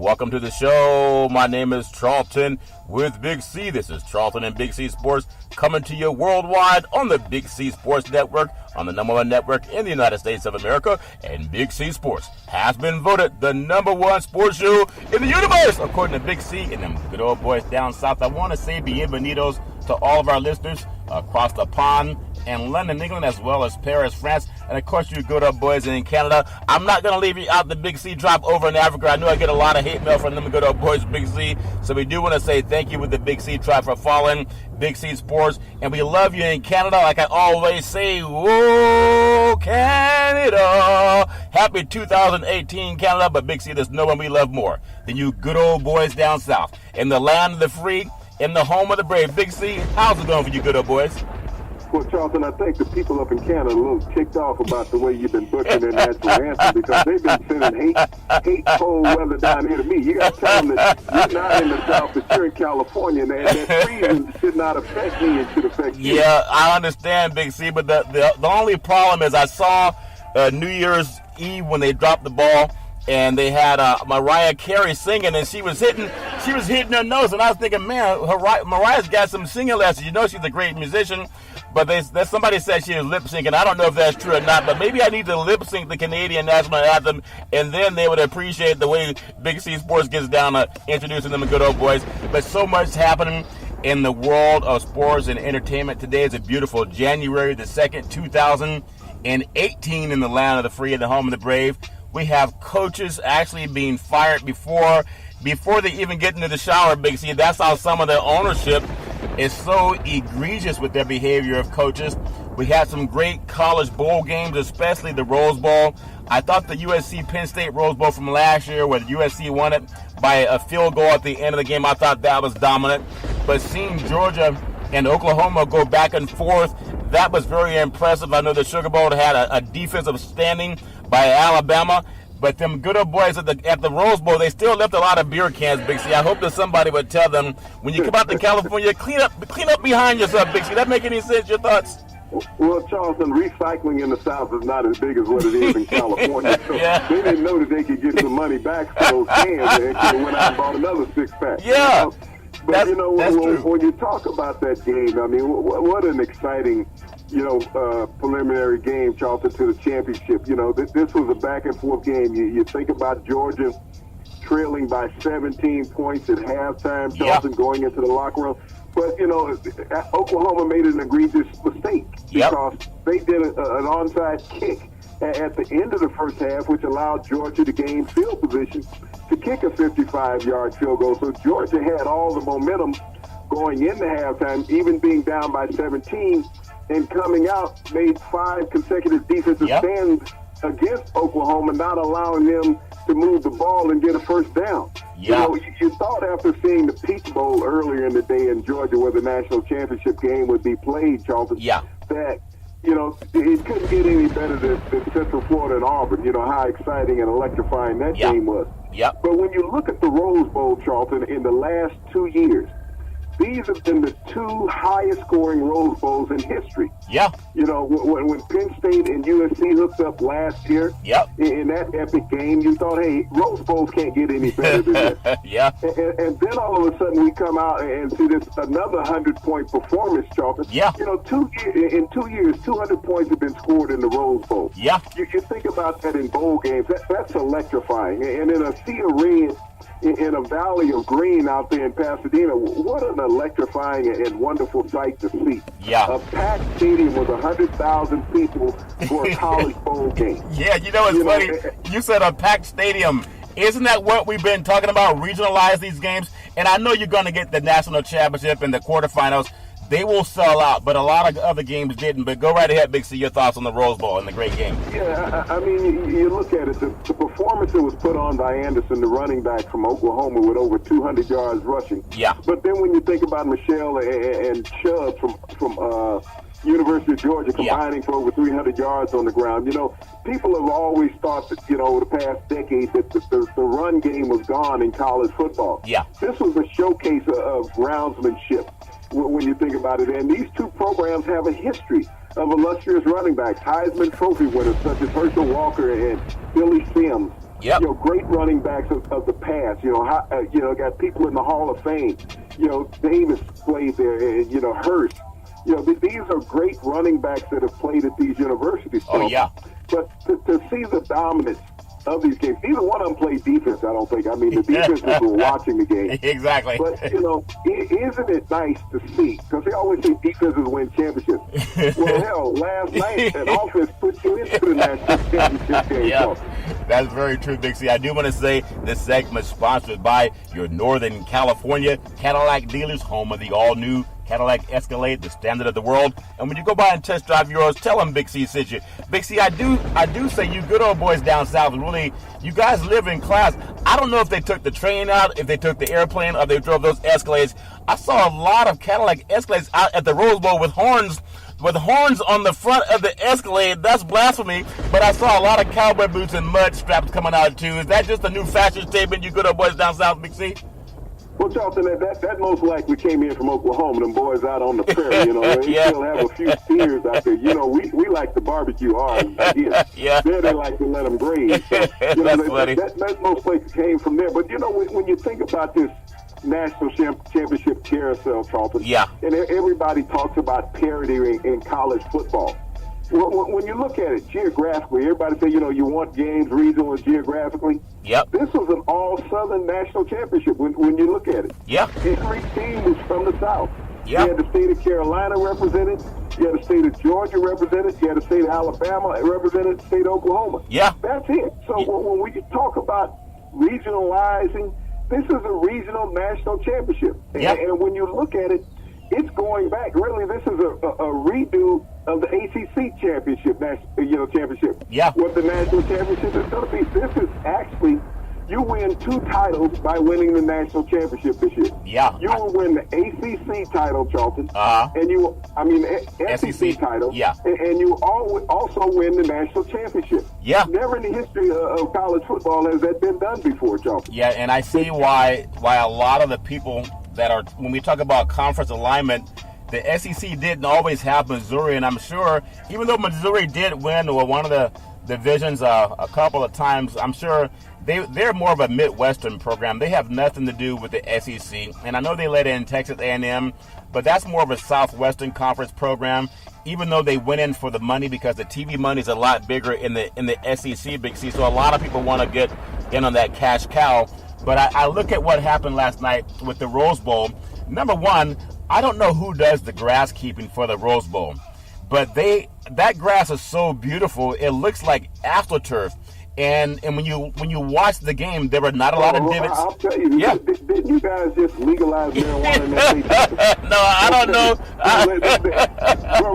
Welcome to the show. My name is Charlton with Big C. This is Charlton and Big C Sports coming to you worldwide on the Big C Sports Network, on the #1 network in the United States of America. And Big C Sports has been voted the #1 sports show in the universe, according to Big C and them good old boys down south. I want to say bienvenidos to all of our listeners across the pond in London, England, as well as Paris, France, and of course you good old boys in Canada. I'm not going to leave you out the Big C drop over in Africa. I know I get a lot of hate mail from them good old boys, Big C, so we do want to say thank you with the Big C tribe for following Big C Sports, and we love you in Canada, like I always say. Whoa, Canada! Happy 2018, Canada, but Big C, there's no one we love more than you good old boys down south, in the land of the free, in the home of the brave. Big C, how's it going for you good old boys? Well, Charlton, I think the people up in Canada are a little ticked off about the way you've been butchering their national anthem because they've been sending hate cold weather down here to me. You got to tell them that you're not in the South, but you're in California, and that freezing should not affect me. It should affect you. Yeah, I understand, Big C, but the only problem is I saw New Year's Eve when they dropped the ball, and they had Mariah Carey singing, and she was hitting her nose, and I was thinking, man, Mariah's got some singing lessons. You know she's a great musician, but somebody said she was lip syncing. I don't know if that's true or not, but maybe I need to lip sync the Canadian national anthem, and then they would appreciate the way Big C Sports gets down to introducing them good old boys. But so much happening in the world of sports and entertainment. Today is a beautiful January the 2nd, 2018 in the land of the free and the home of the brave. We have coaches actually being fired before they even get into the shower, Big C. That's how some of the ownership is so egregious with their behavior of coaches. We had some great college bowl games, especially the Rose Bowl. I thought the USC Penn State Rose Bowl from last year, where USC won it by a field goal at the end of the game, I thought that was dominant. But seeing Georgia and Oklahoma go back and forth, that was very impressive. I know the Sugar Bowl had a defensive standing by Alabama, but them good old boys at the Rose Bowl, they still left a lot of beer cans, Big C. I hope that somebody would tell them, when you come out to California, clean up behind yourself, Big C. That make any sense? Your thoughts? Well, Charlton, recycling in the South is not as big as what it is in California. So yeah. They didn't know that they could get some money back for those cans, and they went out and bought another six-pack. Yeah. You know? But, when you talk about that game, I mean, what an exciting, preliminary game, Charlton, to the championship. This was a back-and-forth game. You think about Georgia trailing by 17 points at halftime, Charlton, going into the locker room. But, Oklahoma made an egregious mistake because they did an onside kick at the end of the first half, which allowed Georgia to gain field position to kick a 55-yard field goal. So Georgia had all the momentum going into halftime, even being down by 17, and coming out made 5 consecutive defensive stands against Oklahoma, not allowing them to move the ball and get a first down. You thought after seeing the Peach Bowl earlier in the day in Georgia, where the national championship game would be played, Charlton, that it couldn't get any better than Central Florida and Auburn. How exciting and electrifying that game was. But when you look at the Rose Bowl, Charlton, in the last 2 years, these have been the 2 highest scoring Rose Bowls in history. When Penn State and USC hooked up last year in that epic game, you thought, hey, Rose Bowls can't get any better than this. And then all of a sudden we come out and see this another 100-point performance, Charlton. In 2 years, 200 points have been scored in the Rose Bowl. You think about that in bowl games. That's electrifying. And in a sea of red, in a valley of green out there in Pasadena, what an electrifying and wonderful sight to see. A packed stadium with 100,000 people for a college bowl game. It's funny. You said a packed stadium. Isn't that what we've been talking about? Regionalize these games. And I know you're going to get the national championship and the quarterfinals. They will sell out, but a lot of other games didn't. But go right ahead, Big C, your thoughts on the Rose Bowl and the great game. I mean, you look at it, the performance that was put on by Anderson, the running back from Oklahoma, with over 200 yards rushing. But then when you think about Michelle and Chubb from University of Georgia combining for over 300 yards on the ground, people have always thought that, over the past decade that the run game was gone in college football. This was a showcase of groundsmanship when you think about it. And these 2 programs have a history of illustrious running backs, Heisman Trophy winners such as Herschel Walker and Billy Sims. Yep. You know, great running backs of the past. You know, got people in the Hall of Fame. You know, Davis played there, and you know, Hurst. You know, these are great running backs that have played at these universities. Oh, yeah. But to see the dominance of these games, neither one of them played defense, I don't think. I mean, the defenses were watching the game. Exactly. But, you know, isn't it nice to see? Because they always say defenses win championships. Well, hell, last night, an offense put you into the national championship game. Yeah, that's very true, Big C. I do want to say this segment is sponsored by your Northern California Cadillac dealers, home of the all-new Cadillac Escalade, the standard of the world. And when you go by and test drive yours, tell them Big C sent you. Big C, I do say you good old boys down south, really, you guys live in class. I don't know if they took the train out, if they took the airplane, or they drove those Escalades. I saw a lot of Cadillac Escalades out at the Rose Bowl with horns on the front of the Escalade. That's blasphemy. But I saw a lot of cowboy boots and mud straps coming out too. Is that just a new fashion statement, you good old boys down south, Big C? Well, Charlton, that most likely came in from Oklahoma, them boys out on the prairie, you know. They still have a few steers out there. You know, we like to barbecue ours. Yeah. There they like to let them graze. So, you know, That's funny. That most likely came from there. But, you know, when you think about this national championship carousel, Charlton, and everybody talks about parity in college football. Well, when you look at it geographically, everybody say, you know, you want games regional and geographically. Yep. This was an all-Southern national championship when you look at it. Yeah. Every team was from the South. Yeah. You had the state of Carolina represented. You had the state of Georgia represented. You had the state of Alabama represented. The state of Oklahoma. Yeah. That's it. So when we talk about regionalizing, this is a regional national championship. Yeah. And when you look at it, it's going back. Really, this is a redo of the ACC championship, championship. Yeah. What the national championship is going to be. This is actually, you win 2 titles by winning the national championship this year. Yeah. You will win the ACC title, Charlton. SEC title. Yeah. And you also win the national championship. Yeah. Never in the history of college football has that been done before, Charlton. Yeah, and I see why a lot of the people that are, when we talk about conference alignment, the SEC didn't always have Missouri, and I'm sure, even though Missouri did win one of the divisions a couple of times, I'm sure they're more of a Midwestern program. They have nothing to do with the SEC, and I know they let in Texas A&M, but that's more of a Southwestern Conference program, even though they went in for the money because the TV money is a lot bigger in the SEC, Big C, so a lot of people want to get in on that cash cow. But I look at what happened last night with the Rose Bowl. Number one, I don't know who does the grass keeping for the Rose Bowl, but that grass is so beautiful. It looks like AstroTurf. And when you watch the game, there were not a lot of divots. I'll tell you, didn't you guys just legalize marijuana in that state? No, I don't know.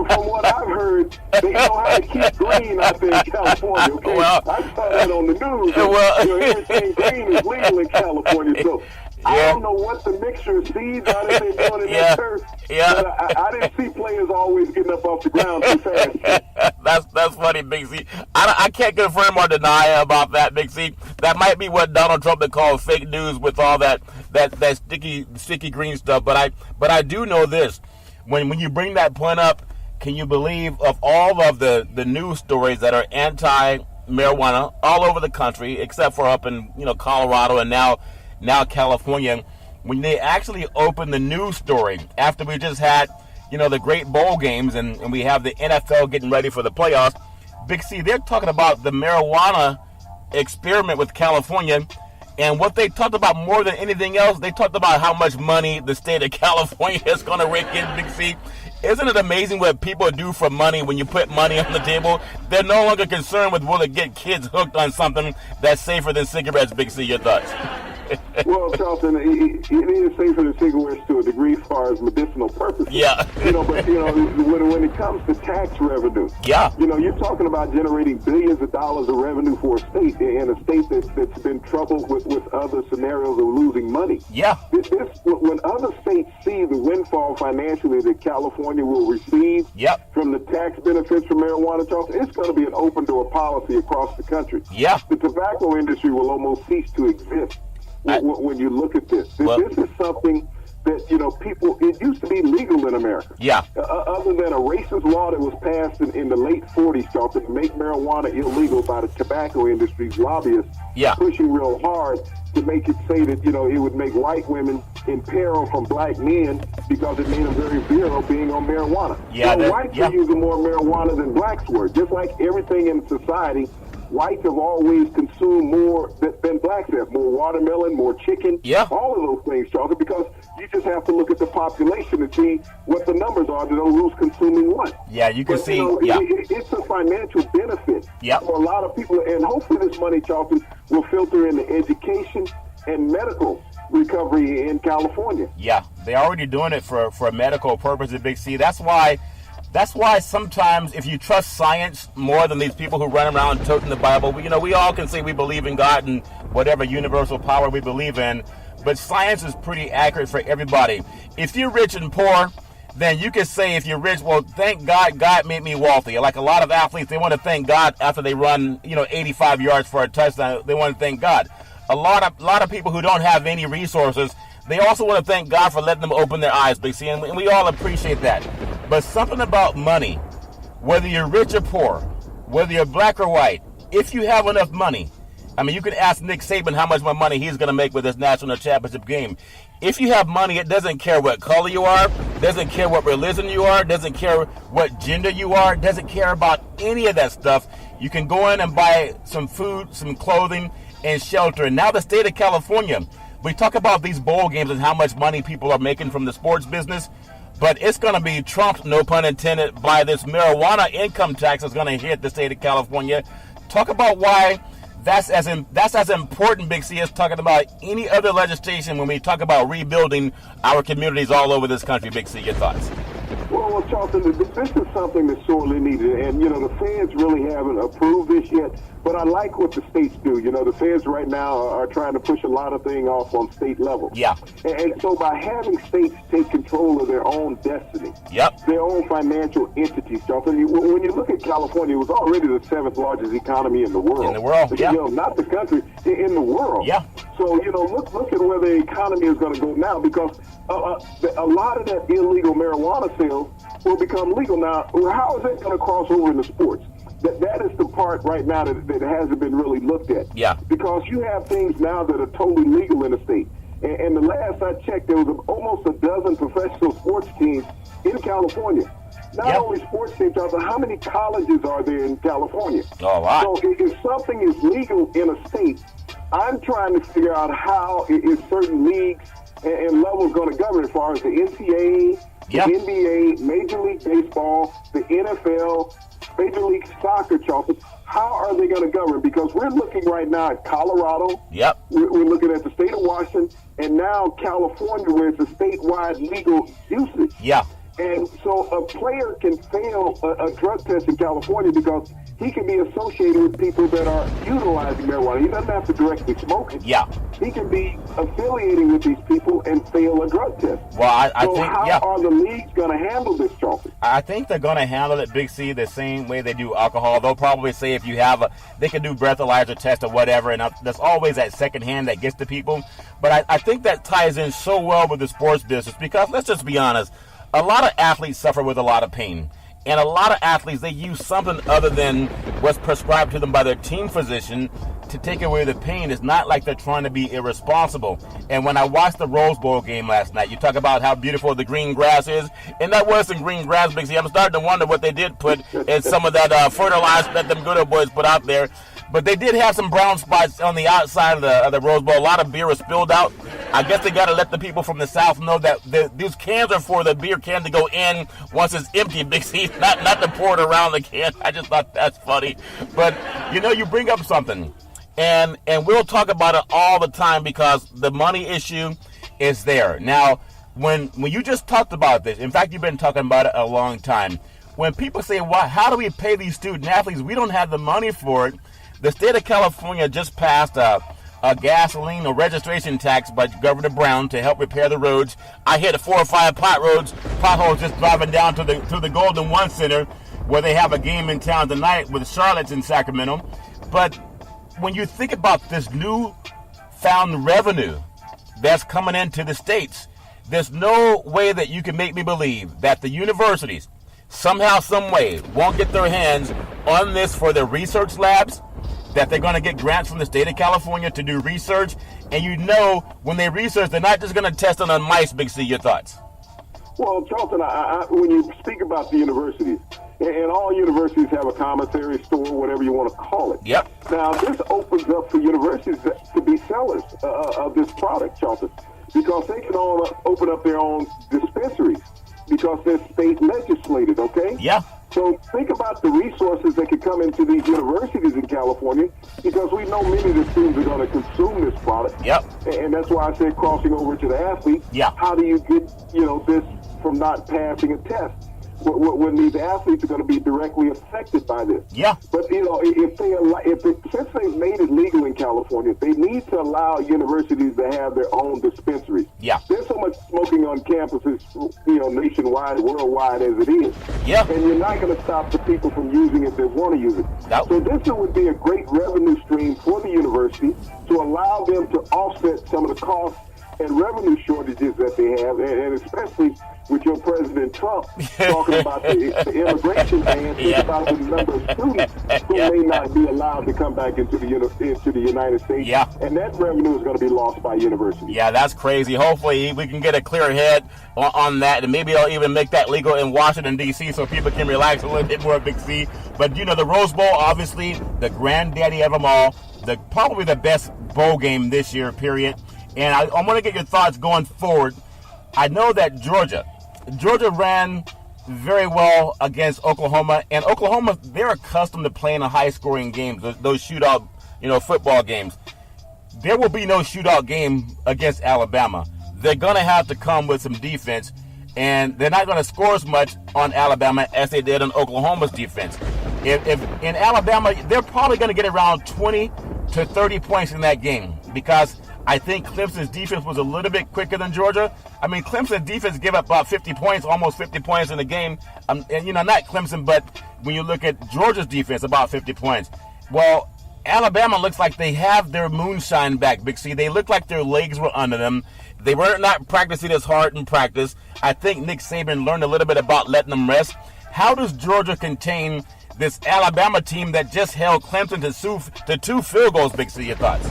From what I've heard, they know how to keep green out there in California. Okay, Well, I saw that on the news. Well, everything green is legal in California, so. I don't know what the mixture of seeds are that they're doing in that turf. Yeah. But I didn't see players always getting up off the ground too fast. That's funny, Big C. I can't confirm or deny about that, Big C. That might be what Donald Trump would call fake news with all that sticky green stuff. But I do know this. When you bring that point up, can you believe of all of the news stories that are anti-marijuana all over the country, except for up in Colorado and now California, when they actually opened the news story after we just had, the great bowl games and we have the NFL getting ready for the playoffs, Big C, they're talking about the marijuana experiment with California, and what they talked about more than anything else, they talked about how much money the state of California is going to rake in, Big C. Isn't it amazing what people do for money when you put money on the table? They're no longer concerned with will it get kids hooked on something that's safer than cigarettes, Big C. Your thoughts? Well, Charlton, it is safer than cigarettes to a degree as far as medicinal purposes. Yeah. But when it comes to tax revenue, you're talking about generating billions of dollars of revenue for a state, in a state that's been troubled with other scenarios of losing money. Yeah. When other states see the windfall financially that California will receive from the tax benefits from marijuana, Charlton, it's going to be an open door policy across the country. Yeah. The tobacco industry will almost cease to exist. When you look at this. This is something that, people, it used to be legal in America. Yeah. Other than a racist law that was passed in the late 40s, Charlton, to make marijuana illegal by the tobacco industry's lobbyists, pushing real hard to make it say that, it would make white women in peril from black men because it made them very virile being on marijuana. Yeah, whites are using more marijuana than blacks were. Just like everything in society, whites have always consumed more than blacks have. More watermelon, more chicken, all of those things, Charlton, because you just have to look at the population and see what the numbers are to know who's consuming what. Yeah, you can see. It's a financial benefit for a lot of people, and hopefully this money, Charlton, will filter into education and medical recovery in California. Yeah, they're already doing it for medical purposes, Big C. That's why sometimes if you trust science more than these people who run around toting the Bible, we all can say we believe in God and whatever universal power we believe in, but science is pretty accurate for everybody. If you're rich and poor, then you can say if you're rich, well, thank God, God made me wealthy. Like a lot of athletes, they want to thank God after they run, 85 yards for a touchdown. They want to thank God. A lot of people who don't have any resources, they also want to thank God for letting them open their eyes, Big C, and we all appreciate that. But something about money, whether you're rich or poor, whether you're black or white, if you have enough money, you can ask Nick Saban how much more money he's going to make with this national championship game. If you have money, it doesn't care what color you are, doesn't care what religion you are, doesn't care what gender you are, doesn't care about any of that stuff. You can go in and buy some food, some clothing, and shelter. And now the state of California, we talk about these bowl games and how much money people are making from the sports business, but it's going to be trumped, no pun intended, by this marijuana income tax that's going to hit the state of California. Talk about why that's as important, Big C, as talking about any other legislation when we talk about rebuilding our communities all over this country. Big C, your thoughts? Well, Charlton, this is something that's sorely needed, and the feds really haven't approved this yet. But I like what the states do. The feds right now are trying to push a lot of things off on state level. Yeah. And so by having states take control of their own destiny, their own financial entities, Charlton, when you look at California, it was already the 7th largest economy in the world. In the world, not the country, in the world. Yeah. So, look at where the economy is going to go now, because a lot of that illegal marijuana sales will become legal. Now, how is that going to cross over into sports? That is the part right now that hasn't been really looked at. Yeah. Because you have things now that are totally legal in the state. And the last I checked, there was almost a dozen professional sports teams in California. Not only sports teams, but how many colleges are there in California? Oh, a lot. So if something is legal in a state, I'm trying to figure out how is certain leagues and levels going to govern as far as the NCAA, the NBA, Major League Baseball, the NFL, Major League Soccer, Charlton. How are they going to govern? Because we're looking right now at Colorado. We're looking at the state of Washington, and now California, where it's a statewide legal usage. And so a player can fail a drug test in California because he can be associated with people that are utilizing marijuana. He doesn't have to directly smoke it. He can be affiliating with these people and fail a drug test. Well, I think, how are the leagues going to handle this, Charlton? I think they're going to handle it, Big C, the same way they do alcohol. They'll probably say if you have they can do breathalyzer test or whatever, and there's always that second hand that gets to people. But I think that ties in so well with the sports business because, let's just be honest, a lot of athletes suffer with a lot of pain. And a lot of athletes, they use something other than what's prescribed to them by their team physician to take away the pain. It's not like they're trying to be irresponsible. And when I watched the Rose Bowl game last night, you talk about how beautiful the green grass is. And that was some green grass, Big C. I'm starting to wonder what they did put in some of that fertilizer that them good old boys put out there. But they did have some brown spots on the outside of the Rose Bowl. A lot of beer was spilled out. I guess they got to let the people from the South know that these cans are for the beer can to go in once it's empty, Big C, not to pour it around the can. I just thought that's funny. But, you bring up something. And we'll talk about it all the time because the money issue is there. Now, when you just talked about this, in fact, you've been talking about it a long time. When people say, well, how do we pay these student athletes? We don't have the money for it. The state of California just passed a gasoline or registration tax by Governor Brown to help repair the roads. I hit 4 or 5 potholes just driving down to the Golden One Center where they have a game in town tonight with Charlotte's in Sacramento. But when you think about this new found revenue that's coming into the states, there's no way that you can make me believe that the universities somehow, some way, won't get their hands on this for their research labs, that they're going to get grants from the state of California to do research. And when they research, they're not just going to test it on mice. Big C, your thoughts? Well, Charlton, when you speak about the universities, and all universities have a commissary store, whatever you want to call it. Yep. Now, this opens up for universities to be sellers of this product, Charlton, because they can all open up their own dispensaries because they're state legislated, okay? Yeah. So think about the resources that could come into these universities in California, because we know many of the students are going to consume this product. Yep. And that's why I said crossing over to the athlete. Yeah. How do you get, this from not passing a test when these athletes are going to be directly affected by this? Yeah. But since they've made it legal in California, they need to allow universities to have their own dispensaries. Yeah. There's so much smoking on campuses, nationwide, worldwide as it is. Yeah. And you're not going to stop the people from using it that want to use it. Nope. So this would be a great revenue stream for the university to allow them to offset some of the costs and revenue shortages that they have, and especially with your President Trump talking about the immigration ban, think about the number of students who may not be allowed to come back into the United States, and that revenue is going to be lost by universities. Yeah, that's crazy. Hopefully we can get a clear head on that, and maybe they'll even make that legal in Washington, D.C., so people can relax a little bit more, Big C. But, the Rose Bowl, obviously, the granddaddy of them all, probably the best bowl game this year, period. And I want to get your thoughts going forward. I know that Georgia ran very well against Oklahoma, and Oklahoma, they're accustomed to playing a high-scoring games, those shootout, football games. There will be no shootout game against Alabama. They're going to have to come with some defense, and they're not going to score as much on Alabama as they did on Oklahoma's defense. If in Alabama, they're probably going to get around 20 to 30 points in that game, because I think Clemson's defense was a little bit quicker than Georgia. I mean, Clemson's defense gave up about 50 points, almost 50 points in the game. And, not Clemson, but when you look at Georgia's defense, about 50 points. Well, Alabama looks like they have their moonshine back, Big C. They look like their legs were under them. They were not practicing as hard in practice. I think Nick Saban learned a little bit about letting them rest. How does Georgia contain this Alabama team that just held Clemson to 2 field goals, Big C? Your thoughts?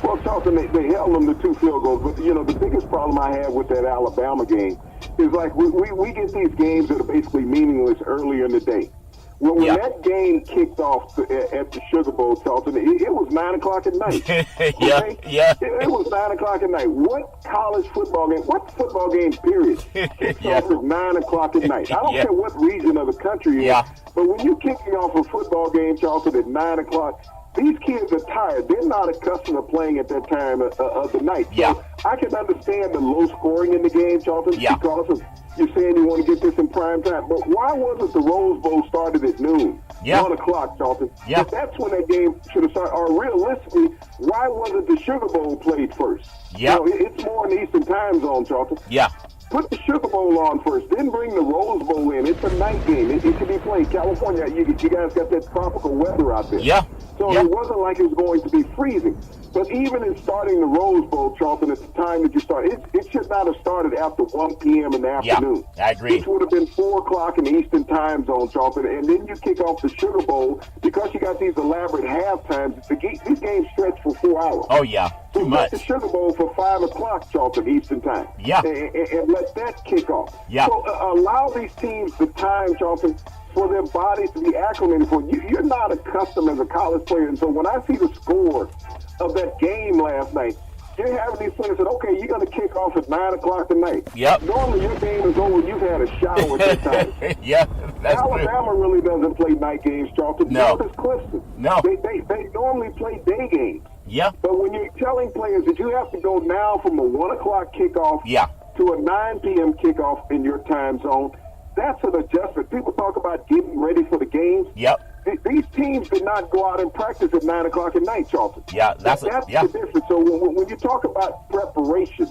Well, Charlton, they held them to 2 field goals, but the biggest problem I have with that Alabama game is like we get these games that are basically meaningless earlier in the day. Well, when that game kicked off at the Sugar Bowl, Charlton, it was 9 o'clock at night. Okay? It was 9 o'clock at night. What college football game, what football game, period, kicks off at 9 o'clock at night? I don't care what region of the country you're in, but when you're kicking off a football game, Charlton, at 9 o'clock, these kids are tired. They're not accustomed to playing at that time of the night. So I can understand the low scoring in the game, Charlton, because of you're saying you want to get this in prime time. But why wasn't the Rose Bowl started at noon? 1 o'clock, Charlton. If that's when that game should have started. Or realistically, why wasn't the Sugar Bowl played first? It's more in the Eastern time zone, Charlton. Put the Sugar Bowl on first, then bring the Rose Bowl in. It's a night game. It can be played. California, you guys got that tropical weather out there. So it wasn't like it was going to be freezing. But even in starting the Rose Bowl, Charlton, at the time that you started, it should not have started after 1 p.m. in the afternoon. I agree. Which would have been 4 o'clock in the Eastern time zone, Charlton. And then you kick off the Sugar Bowl because you got these elaborate halftimes. These games stretch for 4 hours. Oh, yeah. Too much. The Sugar Bowl for 5 o'clock, Charlton, Eastern time. And let that kick off. So allow these teams the time, Charlton, for their bodies to be acclimated for. You're not accustomed as a college player. And so when I see the score of that game last night, you're having these players that, okay, you're going to kick off at 9 o'clock tonight. Normally your game is over. You've had a shower at that time. That's Alabama true. really doesn't play night games, Charlton. No. Does Clemson. No. They normally play day games. But when you're telling players that you have to go now from a 1 o'clock kickoff to a 9 p.m. kickoff in your time zone, that's an adjustment. People talk about getting ready for the games. These teams did not go out and practice at 9 o'clock at night, Charlton. That's the difference. So when you talk about preparation,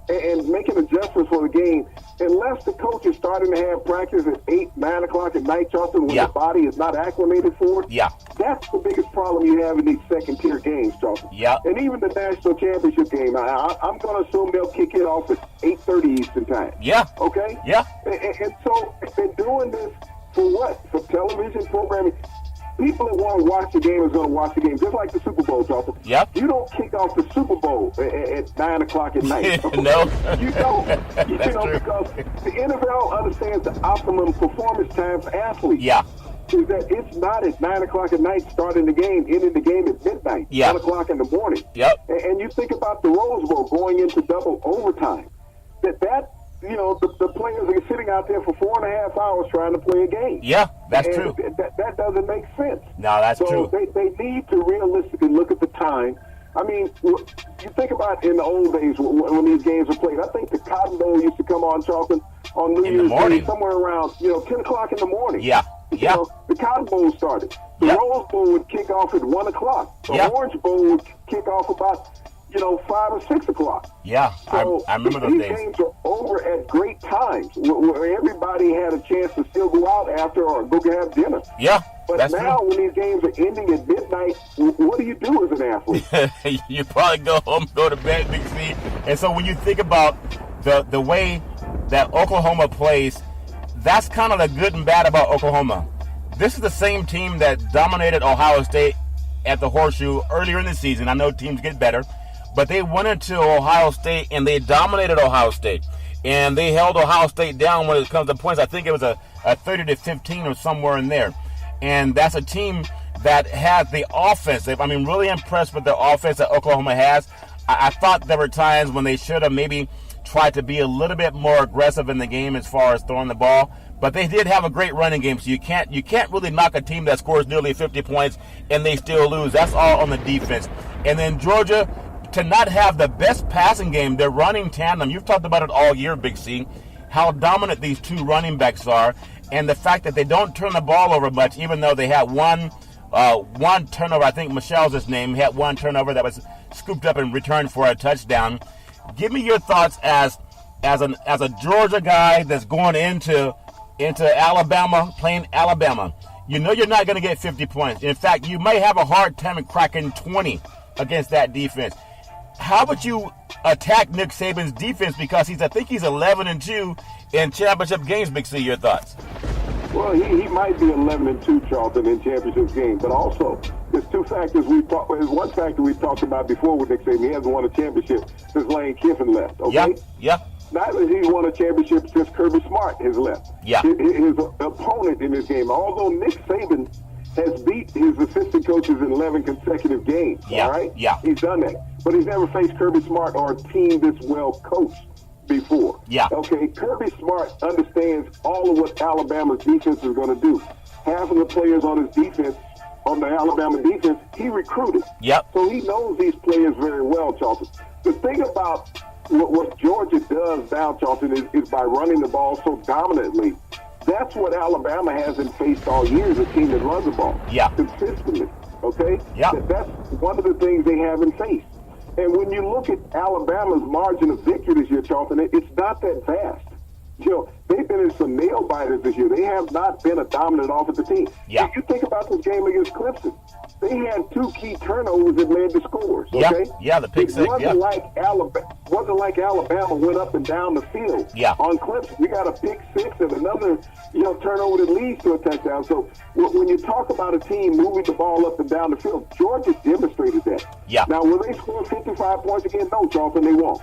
and making adjustments for the game, unless the coach is starting to have practice at 8, 9 o'clock at night, Charlton, when the body is not acclimated for it, that's the biggest problem you have in these second-tier games, Charlton. And even the national championship game, I'm going to assume they'll kick it off at 8:30 Eastern time. Okay? And so they're doing this for what? For television programming? People that want to watch the game is going to watch the game, just like the Super Bowl, Charlton. You don't kick off the Super Bowl at 9 o'clock at night. No. You don't. Because the NFL understands the optimum performance time for athletes. Is that it's not at 9 o'clock at night starting the game, ending the game at midnight, 1 o'clock in the morning. And you think about the Rose Bowl going into double overtime. That the players are sitting out there for 4.5 hours trying to play a game. That's true. That doesn't make sense. No, that's true. They need to realistically look at the time. I mean, you think about in the old days when these games were played. I think the Cotton Bowl used to come on, Charlton, on New Year's Day, somewhere around 10 o'clock in the morning. The Cotton Bowl started. The Rose Bowl would kick off at 1 o'clock. The Orange Bowl would kick off about 5 or 6 o'clock. So I remember those days. These games are over at great times where everybody had a chance to still go out after or go have dinner. But now when these games are ending at midnight, what do you do as an athlete? You probably go home, go to bed, Big C. And so when you think about the way that Oklahoma plays, that's kind of the good and bad about Oklahoma. This is the same team that dominated Ohio State at the Horseshoe earlier in the season. I know teams get better, but they went into Ohio State and they dominated Ohio State. And they held Ohio State down when it comes to points. I think it was a 30-15 or somewhere in there. And that's a team that has the offense. I'm really impressed with the offense that Oklahoma has. I thought there were times when they should have maybe tried to be a little bit more aggressive in the game as far as throwing the ball. But they did have a great running game, so you can't really knock a team that scores nearly 50 points and they still lose. That's all on the defense. And then Georgia, to not have the best passing game, their running tandem, you've talked about it all year, Big C, how dominant these two running backs are, and the fact that they don't turn the ball over much, even though they had one turnover. I think Michelle's his name, had one turnover that was scooped up and returned for a touchdown. Give me your thoughts as a Georgia guy that's going into Alabama, playing Alabama. You know you're not going to get 50 points. In fact, you may have a hard time cracking 20 against that defense. How would you attack Nick Saban's defense? Because I think he's 11-2 in championship games. Big C, your thoughts? Well, he might be 11-2, Charlton, in championship games, but also there's two factors there's one factor we've talked about before with Nick Saban. He hasn't won a championship since Lane Kiffin left. Okay. Neither has he won a championship since Kirby Smart has left. His opponent in this game, although Nick Saban has beat his assistant coaches in 11 consecutive games. All right? He's done that. But he's never faced Kirby Smart or a team this well coached before. Okay, Kirby Smart understands all of what Alabama's defense is going to do. Half of the players on his defense, on the Alabama defense, he recruited. So he knows these players very well, Charlton. The thing about what Georgia does now, Charlton, is by running the ball so dominantly. That's what Alabama hasn't faced all year, is a team that runs the ball consistently. Okay? That's one of the things they haven't faced. And when you look at Alabama's margin of victory this year, Charlton, it's not that vast. They've been in some nail biters this year. They have not been a dominant offensive team. If you think about this game against Clemson, they had two key turnovers that led to scores. Okay? The pick six. Wasn't like Alabama went up and down the field on Clemson. You got a pick six and another turnover that leads to a touchdown. So when you talk about a team moving the ball up and down the field, Georgia demonstrated that. Now, will they score 55 points again? No, Charlton, they won't.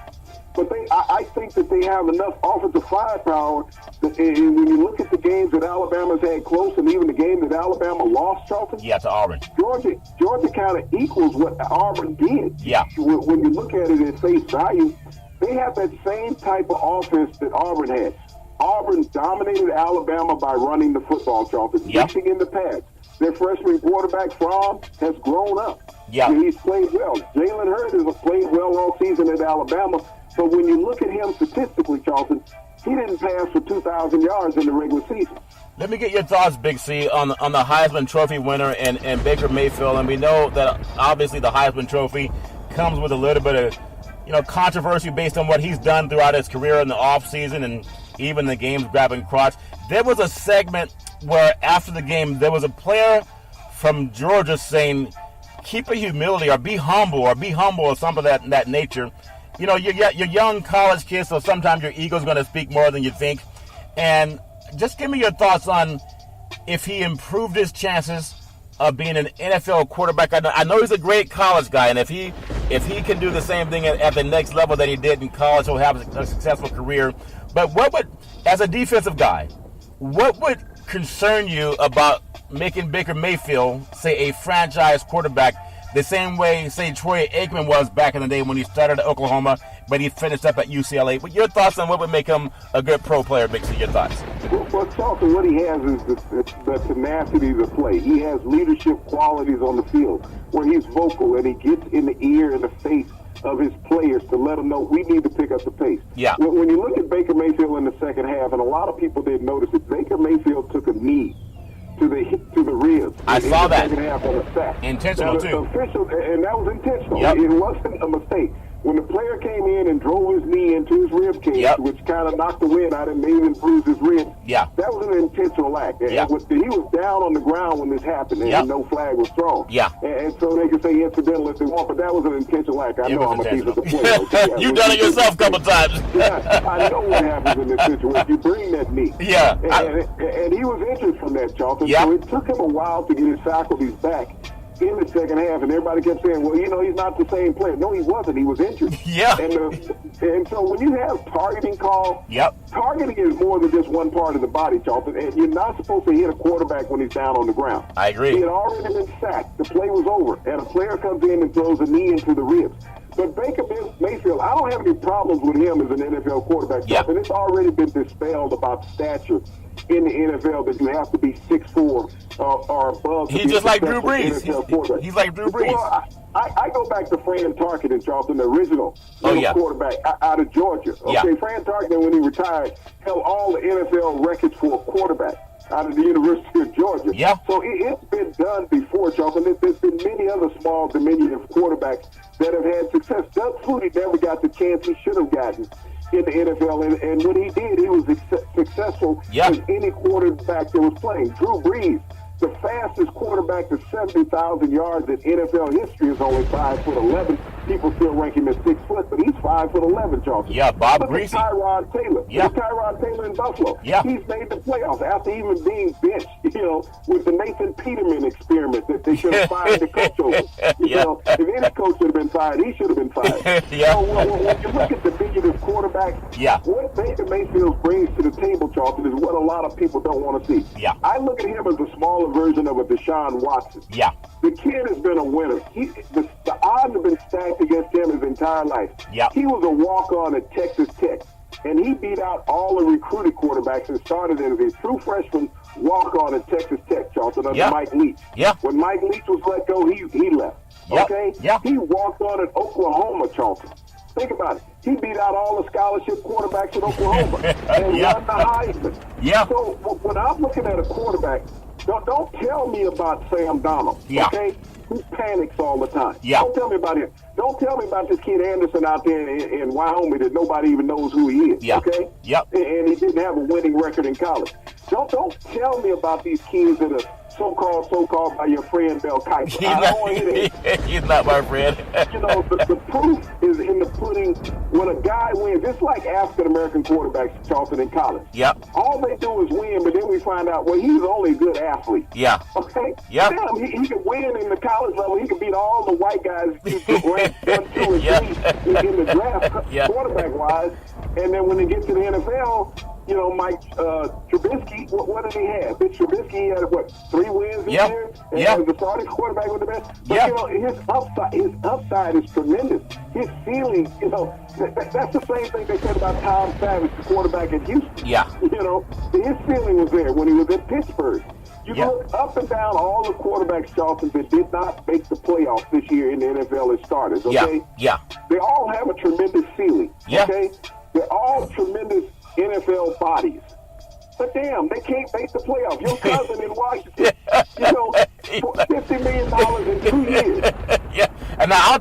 But I think that they have enough offensive firepower that, and when you look at the games that Alabama's had close and even the game that Alabama lost, Charlton. To Auburn. Georgia kind of equals what Auburn did. When you look at it at face value, they have that same type of offense that Auburn had. Auburn dominated Alabama by running the football, Charlton, mixing in the pads. Their freshman quarterback, Fromm, has grown up. He's played well. Jalen Hurts has played well all season at Alabama. So when you look at him statistically, Charlton, he didn't pass for 2,000 yards in the regular season. Let me get your thoughts, Big C, on the Heisman Trophy winner and Baker Mayfield. And we know that obviously the Heisman Trophy comes with a little bit of controversy based on what he's done throughout his career in the offseason and even the games grabbing crotch. There was a segment where after the game, there was a player from Georgia saying, keep a humility or be humble or something of that nature. You're young college kids, so sometimes your ego's going to speak more than you think. And just give me your thoughts on if he improved his chances of being an NFL quarterback. I know he's a great college guy, and if he can do the same thing at the next level that he did in college, he'll have a successful career. But what would, as a defensive guy, what would concern you about making Baker Mayfield, say, a franchise quarterback the same way, say, Troy Aikman was back in the day when he started at Oklahoma, but he finished up at UCLA? But your thoughts on what would make him a good pro player, Bixie, your thoughts? Well, Charlton, what he has is the tenacity to play. He has leadership qualities on the field where he's vocal and he gets in the ear and the face of his players to let them know we need to pick up the pace. Yeah. When you look at Baker Mayfield in the second half, and a lot of people didn't notice it, Baker Mayfield took a knee to the ribs. I saw that. Second half on a sack. Intentional, too. And that was intentional. Yep. It wasn't a mistake. When the player came in and drove his knee into his rib cage, Yep. which kind of knocked the wind out and made him bruise his ribs, Yeah. that was an intentional act. And Yeah. he was down on the ground when this happened, and Yep. no flag was thrown. Yeah. And so they can say incidental if they want, but that was an intentional act. I It know was I'm a intentional. defensive player. Okay? You've done it yourself a couple times. Yeah, I know what happens in this situation. You bring that knee. Yeah. And he was injured from that, Charlton. Yeah. So it took him a while to get his faculties back in the second half, and everybody kept saying, well, he's not the same player. No, he wasn't. He was injured. Yeah. And so when you have targeting call, Yep. targeting is more than just one part of the body, Charlton. And you're not supposed to hit a quarterback when he's down on the ground. I agree. He had already been sacked. The play was over, and a player comes in and throws a knee into the ribs. But Baker Mayfield, I don't have any problems with him as an NFL quarterback. Yeah. And it's already been dispelled about stature in the NFL that you have to be 6'4" or above. He's just like Drew Brees. He's like Drew Brees. Well, I go back to Fran Tarkenton, Charlton, the original quarterback out of Georgia. Okay, Yeah. Fran Tarkenton, when he retired, held all the NFL records for a quarterback out of the University of Georgia. Yeah. So it's been done before, Charlton. There's been many other small, diminutive quarterbacks that have had success. Doug Flutie never got the chance he should have gotten in the NFL, and when he did, he was successful as any quarterback that was playing. Drew Brees, the fastest quarterback to 70,000 yards in NFL history, is only 5'11". People still rank him at 6 foot, but he's 5'11", Charlton. Yeah, Bob Look at Greasy. Tyrod Taylor. Yeah. Look at Tyrod Taylor in Buffalo. Yeah. He's made the playoffs after even being benched, with the Nathan Peterman experiment that they should have fired the coach over. If any coach should have been fired, he should have been fired. Yeah. So when you look at the diminutive quarterbacks, what Baker Mayfield brings to the table, Charlton, is what a lot of people don't want to see. Yeah. I look at him as a smaller version of a Deshaun Watson. Yeah. The kid has been a winner. The odds have been stacked against him his entire life. Yep. He was a walk-on at Texas Tech, and he beat out all the recruited quarterbacks and started as a true freshman walk-on at Texas Tech, Charlton, under Mike Leach. Yeah. When Mike Leach was let go, he left. Yep. Okay? Yeah. He walked on at Oklahoma, Charlton. Think about it. He beat out all the scholarship quarterbacks at Oklahoma and won the Heisman. Yeah. So when I'm looking at a quarterback, don't tell me about Sam Darnold, okay? Who panics all the time. Yeah. Don't tell me about him. Don't tell me about this kid Anderson out there in Wyoming that nobody even knows who he is, okay? Yep. And he didn't have a winning record in college. Don't tell me about these kids that are so-called by your friend Mel Kiper. He's not my friend. The proof is in the pudding. When a guy wins, it's like African-American quarterbacks, Charlton, in college. Yep. All they do is win, but then we find out, well, he's only a good athlete. Yeah. Okay? Yep. Damn, he could win in the college level. He could beat all the white guys ranked 1, 2, and 3 in the draft, quarterback-wise. And then when they get to the NFL, Mike Trubisky, what did he have? Mitch Trubisky, he had, 3 wins this year? And he was the starting quarterback with the best. But, his upside is tremendous. His ceiling, that's the same thing they said about Tom Savage, the quarterback at Houston. Yeah. His ceiling was there when he was at Pittsburgh. You look up and down all the quarterbacks, Charlton, that did not make the playoffs this year in the NFL as starters, okay? Yeah. They all have a tremendous ceiling, Yeah. okay? They're all tremendous NFL bodies. But damn, they can't make the playoffs. Your cousin in Washington, $50 million in 2 years. Yeah. And now I'll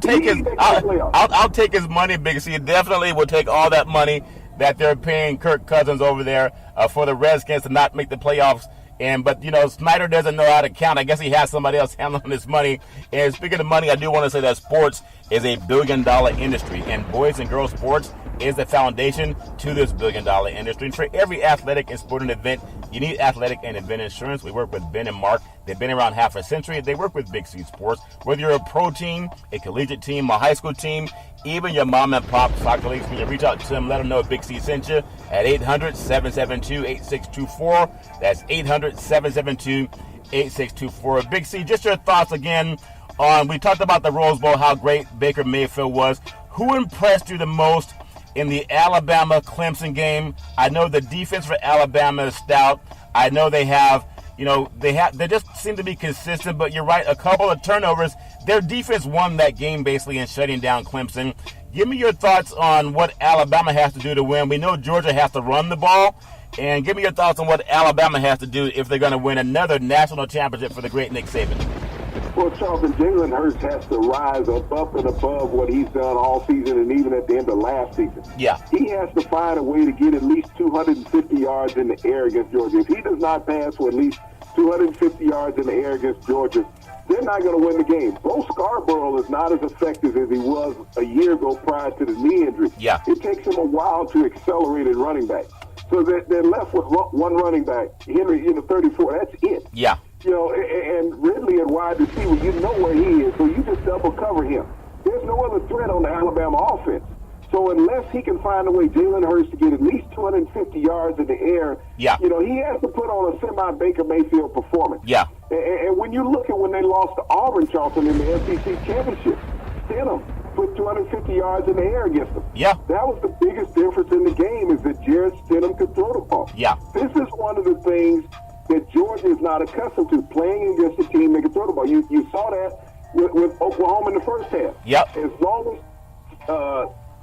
take his money, Big C. Definitely will take all that money that they're paying Kirk Cousins over there for the Redskins to not make the playoffs. But Snyder doesn't know how to count. I guess he has somebody else handling his money. And speaking of money, I do want to say that sports is a billion-dollar industry, and boys and girls sports is the foundation to this billion-dollar industry. And for every athletic and sporting event, you need athletic and event insurance. We work with Ben and Mark. They've been around half a century. They work with Big C Sports. Whether you're a pro team, a collegiate team, a high school team, even your mom and pop soccer leagues, when you reach out to them, let them know Big C sent you at 800-772-8624. That's 800-772-8624. Big C, just your thoughts again on, we talked about the Rose Bowl, how great Baker Mayfield was. Who impressed you the most in the Alabama-Clemson game? I know the defense for Alabama is stout. I know they just seem to be consistent, but you're right, a couple of turnovers. Their defense won that game basically in shutting down Clemson. Give me your thoughts on what Alabama has to do to win. We know Georgia has to run the ball. And give me your thoughts on what Alabama has to do if they're going to win another national championship for the great Nick Saban. Well, Charlton, Jalen Hurts has to rise up and above what he's done all season and even at the end of last season. Yeah. He has to find a way to get at least 250 yards in the air against Georgia. If he does not pass for at least 250 yards in the air against Georgia, they're not going to win the game. Bo Scarborough is not as effective as he was a year ago prior to the knee injury. Yeah. It takes him a while to accelerate at running back. So they're left with one running back, Henry, 34. That's it. Yeah. And Ridley at wide receiver, you know where he is, so you just double cover him. There's no other threat on the Alabama offense. So unless he can find a way, Jalen Hurts, to get at least 250 yards in the air, he has to put on a semi-Baker Mayfield performance. Yeah. And when you look at when they lost to Auburn, Charlton, in the SEC championship, Stidham put 250 yards in the air against them. Yeah. That was the biggest difference in the game, is that Jarrett Stidham could throw the ball. Yeah. This is one of the things that Georgia is not accustomed to, playing against a team that can throw the ball. You saw that with Oklahoma in the first half. Yep. As long as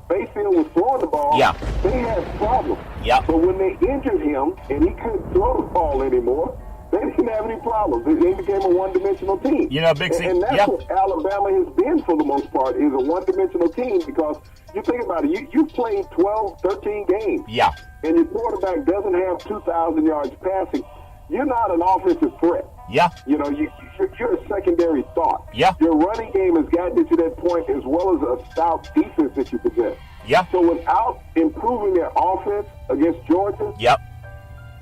Mayfield was throwing the ball, they had problems. Yep. But when they injured him and he couldn't throw the ball anymore, they didn't have any problems. They became a one-dimensional team. Big C. And that's what Alabama has been for the most part, is a one-dimensional team, because you think about it, you played 12, 13 games. Yeah. And your quarterback doesn't have 2,000 yards passing. You're not an offensive threat. Yeah. You're a secondary thought. Yeah. Your running game has gotten you to that point, as well as a stout defense that you possess. Yeah. So without improving their offense against Georgia,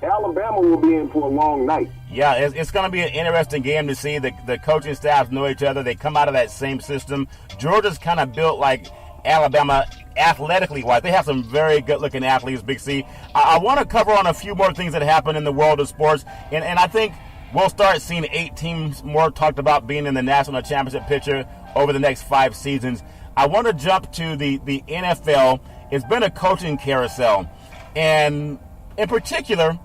Alabama will be in for a long night. Yeah, it's going to be an interesting game to see. The coaching staffs know each other. They come out of that same system. Georgia's kind of built like Alabama athletically wise. They have some very good-looking athletes, Big C. I want to cover on a few more things that happen in the world of sports, and I think we'll start seeing 8 teams more talked about being in the national championship picture over the next 5 seasons. I want to jump to the NFL. It's been a coaching carousel, and in particular,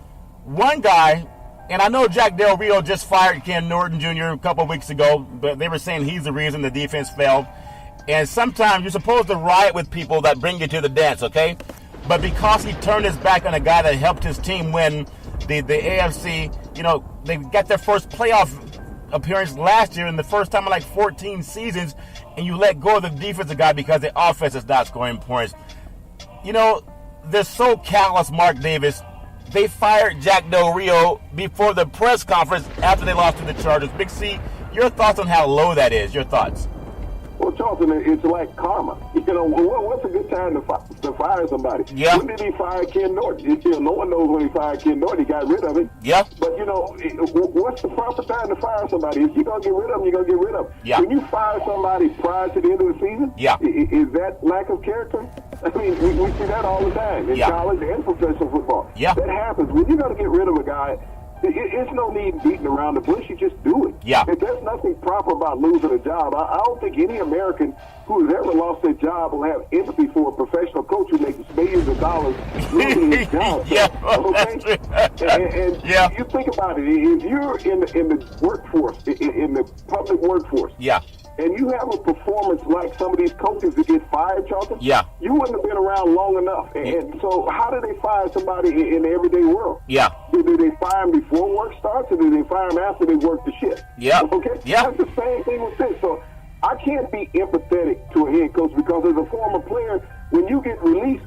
one guy, and I know Jack Del Rio just fired Ken Norton Jr. a couple of weeks ago, but they were saying he's the reason the defense failed. And sometimes you're supposed to riot with people that bring you to the dance, okay? But because he turned his back on a guy that helped his team win the AFC, they got their first playoff appearance last year, and the first time in like 14 seasons, and you let go of the defensive guy because the offense is not scoring points. They're so callous, Mark Davis. They fired Jack Del Rio before the press conference after they lost to the Chargers. Big C, your thoughts on how low that is? Your thoughts? Well, Charlton, it's like karma. What's a good time to fire somebody? Yeah. When did he fire Ken Norton? No one knows when he fired Ken Norton. He got rid of him. Yeah. But, what's the proper time to fire somebody? If you're going to get rid of them, you're going to get rid of them. Yeah. When you fire somebody prior to the end of the season, is that lack of character? I mean, we see that all the time in college and professional football. Yeah. That happens. When you're going to get rid of a guy, it's no need beating around the bush. You just do it. Yeah. There's nothing proper about losing a job. I don't think any American who has ever lost their job will have empathy for a professional coach who makes millions of dollars losing his job. Okay? And you think about it. If you're in the workforce, in the public workforce, and you have a performance like some of these coaches that get fired, Charlton, you wouldn't have been around long enough. And so how do they fire somebody in the everyday world? Do they fire them before work starts, or do they fire them after they work the shift? Okay? That's the same thing with this. So I can't be empathetic to a head coach because as a former player, when you get released,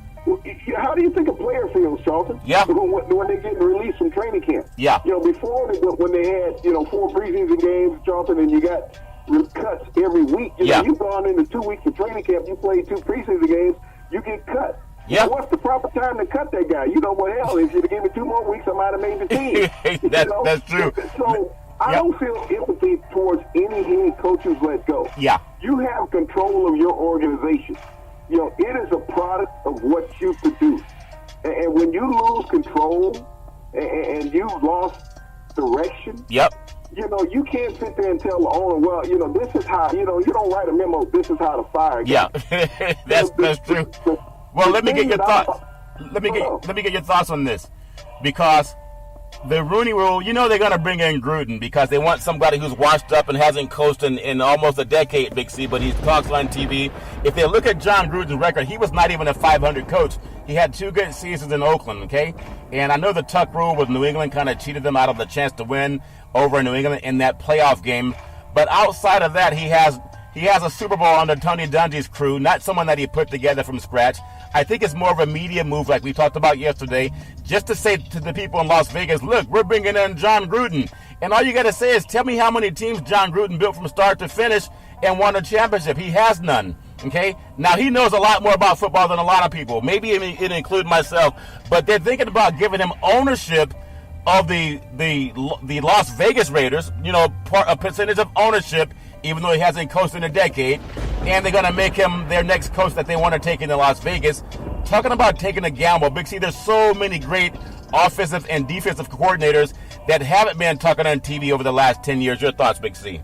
how do you think a player feels, Charlton? Yeah. When they get released from training camp. Yeah. Before when they had 4 preseason games, Charlton, and you got cuts every week. You've gone into 2 weeks of training camp. You played 2 preseason games. You get cut. Yeah. So what's the proper time to cut that guy? Hell, if you'd have given me 2 more weeks, I might have made the team. That's true. So I don't feel empathy towards any head coach who's let go. Yeah. You have control of your organization. It is a product of what you produce. And when you lose control and you've lost direction, yep. You can't sit there and tell the owner, well, this is how, you don't write a memo, this is how to fire a guy. Yeah, that's true. Well, let me get your thoughts. Let me get your thoughts on this, because the Rooney Rule, they're going to bring in Gruden because they want somebody who's washed up and hasn't coached in almost a decade, Big C, but he talks on TV. If they look at John Gruden's record, he was not even a 500 coach. He had 2 good seasons in Oakland, okay? And I know the Tuck rule with New England kind of cheated them out of the chance to win over New England in that playoff game. But outside of that, he has a Super Bowl under Tony Dungy's crew, not someone that he put together from scratch. I think it's more of a media move like we talked about yesterday, just to say to the people in Las Vegas, look, we're bringing in John Gruden. And all you got to say is tell me how many teams John Gruden built from start to finish and won a championship. He has none. Okay? Now, he knows a lot more about football than a lot of people. Maybe it include myself. But they're thinking about giving him ownership of the Las Vegas Raiders, a percentage of ownership, even though he hasn't coached in a decade. And they're going to make him their next coach that they want to take into Las Vegas. Talking about taking a gamble, Big C, there's so many great offensive and defensive coordinators that haven't been talking on TV over the last 10 years. Your thoughts, Big C?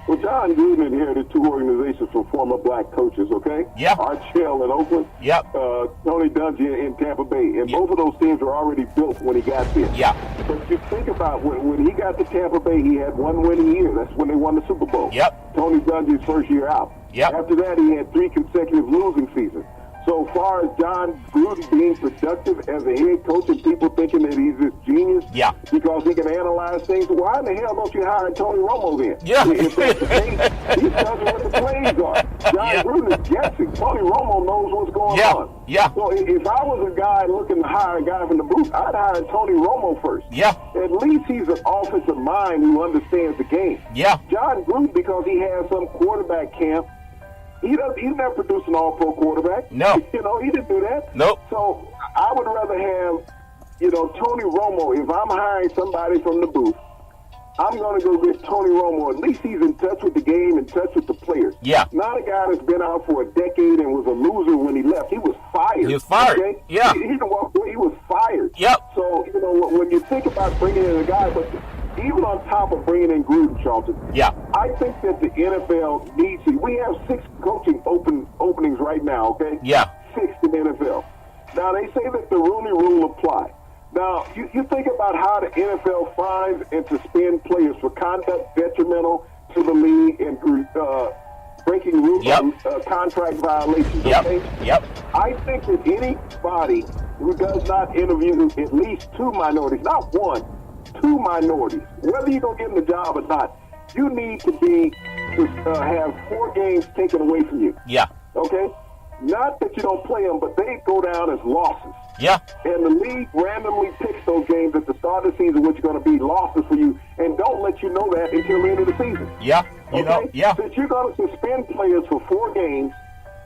Well, John Gruden inherited 2 organizations from former black coaches, okay? Yeah. Art Shell in Oakland. Yep. Tony Dungy in Tampa Bay. And both of those teams were already built when he got there. Yeah. But you think about when he got to Tampa Bay, he had 1 winning year. That's when they won the Super Bowl. Yep. Tony Dungy's first year out. Yep. After that, he had 3 consecutive losing seasons. So far as John Gruden being productive as a head coach and people thinking that he's this genius because he can analyze things, why in the hell don't you hire Tony Romo then? Yeah. If that's the case, he tells you what the plays are. John Gruden is guessing. Tony Romo knows what's going on. Yeah. So if I was a guy looking to hire a guy from the booth, I'd hire Tony Romo first. Yeah. At least he's an offensive mind who understands the game. Yeah. John Gruden, because he has some quarterback camp, he's never produced an all-pro quarterback. No. He didn't do that. Nope. So I would rather have, Tony Romo. If I'm hiring somebody from the booth, I'm going to go get Tony Romo. At least he's in touch with the game, in touch with the players. Yeah. Not a guy that's been out for a decade and was a loser when he left. He was fired. He was fired. Okay? Yeah. He didn't walk away. He was fired. Yep. So, when you think about bringing in a guy, but even on top of bringing in Gruden, Charlton, I think that the NFL needs to. We have 6 coaching openings right now, okay? Yeah. 6 in the NFL. Now, they say that the Rooney Rule apply. Now, you think about how the NFL fines and suspend players for conduct detrimental to the league and breaking rules, contract violations, okay? Yep. I think that anybody who does not interview at least 2 minorities, not 1, 2 minorities, whether you're going to give them the job or not, you need to have 4 games taken away from you. Yeah. Okay? Not that you don't play them, but they go down as losses. Yeah. And the league randomly picks those games at the start of the season, which are going to be losses for you, and don't let you know that until the end of the season. Yeah. Okay? That you're going to suspend players for 4 games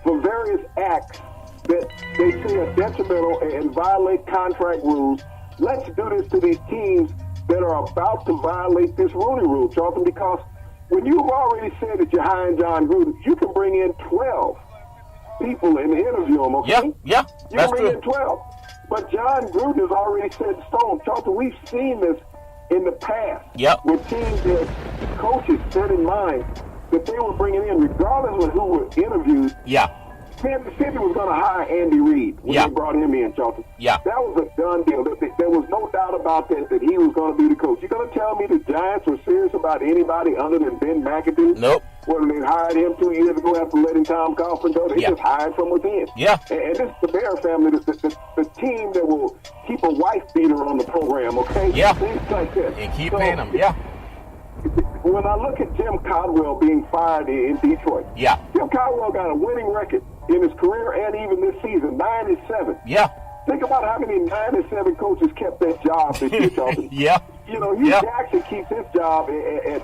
for various acts that they say are detrimental and violate contract rules. Let's do this to these teams that are about to violate this Rooney Rule, Charlton, because when you've already said that you're hiring John Gruden, you can bring in 12 people and interview them, okay? Yeah. You can bring in 12. But John Gruden has already set in stone. Charlton, we've seen this in the past. With teams that coaches set in mind that they were bringing in, regardless of who were interviewed. Kansas City was going to hire Andy Reid when they brought him in, Charlton. That was a done deal. There was no doubt about that he was going to be the coach. You're going to tell me the Giants were serious about anybody other than Ben McAdoo? Nope. When they hired him 2 years ago after letting Tom Coughlin go, they just hired from within. And this is the Bear family, the team that will keep a wife beater on the program, okay? Things like that. And keep paying them, when I look at Jim Caldwell being fired in Detroit, yeah, Jim Caldwell got a winning record in his career and even this season, 9-7. Yeah. Think about how many 9-7 coaches kept that job this year, Charlton. Yeah. You know, Hugh Jackson keeps his job at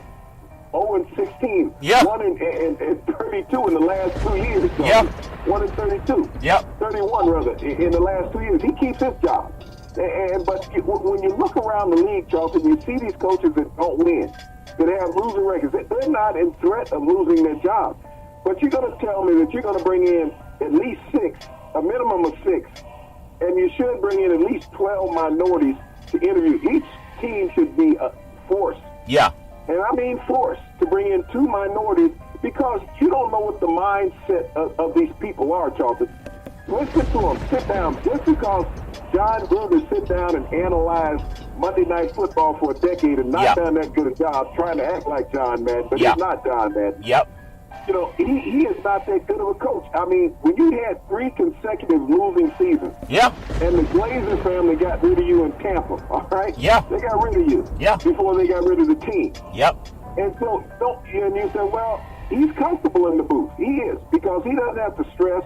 0-16. Yeah. 1-32 in the last 2 years. Charlton. Yeah. 1-32. Yeah. 31 rather in the last 2 years. He keeps his job. But when you look around the league, Charlton, you see these coaches that don't win, that have losing records. They're not in threat of losing their job. But you're going to tell me that you're going to bring in at least 6, a minimum of 6, and you should bring in at least 12 minorities to interview. Each team should be forced. Yeah. And I mean forced to bring in 2 minorities because you don't know what the mindset of these people are, Charlton. Listen to them. Sit down. Just because John Gruden sit down and analyze Monday Night Football for a decade and not done that good a job trying to act like John Madden, but he's not John Madden. Yep. You know, he is not that good of a coach. I mean, when you had 3 consecutive losing seasons, and the Glazer family got rid of you in Tampa, all right? Yeah. They got rid of you before they got rid of the team. Yep. And so, and you say, well, he's comfortable in the booth. He is, because he doesn't have to stress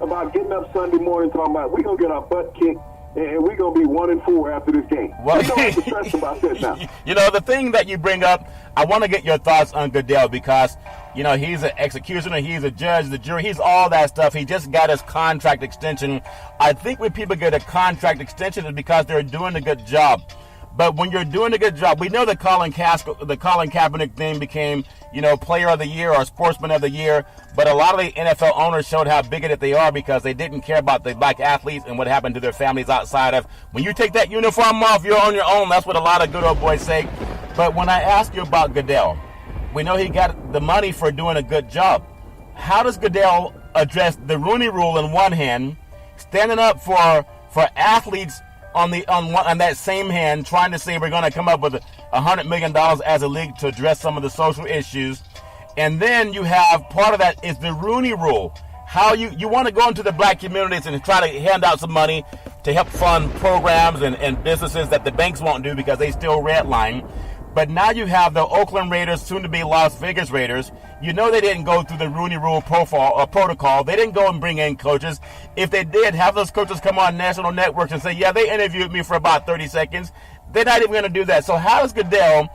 about getting up Sunday morning talking about, we're going to get our butt kicked and we're going to be 1-4 after this game. Well, we don't have to stress about that now. You know, the thing that you bring up, I want to get your thoughts on Goodell because, you know, he's an executioner, he's a judge, the jury, he's all that stuff. He just got his contract extension. I think when people get a contract extension, it's because they're doing a good job. But when you're doing a good job, we know the Colin Kaepernick thing became, you know, Player of the Year or Sportsman of the Year. But a lot of the NFL owners showed how bigoted they are because they didn't care about the black athletes and what happened to their families outside of. When you take that uniform off, you're on your own. That's what a lot of good old boys say. But when I ask you about Goodell, we know he got the money for doing a good job. How does Goodell address the Rooney Rule in one hand, standing up for athletes on that same hand, trying to say we're going to come up with $100 million as a league to address some of the social issues, and then you have part of that is the Rooney Rule. How you want to go into the black communities and try to hand out some money to help fund programs and businesses that the banks won't do because they still redline. But now you have the Oakland Raiders, soon to be Las Vegas Raiders. You know they didn't go through the Rooney Rule protocol. They didn't go and bring in coaches. If they did, have those coaches come on national networks and say, yeah, they interviewed me for about 30 seconds. They're not even going to do that. So how does Goodell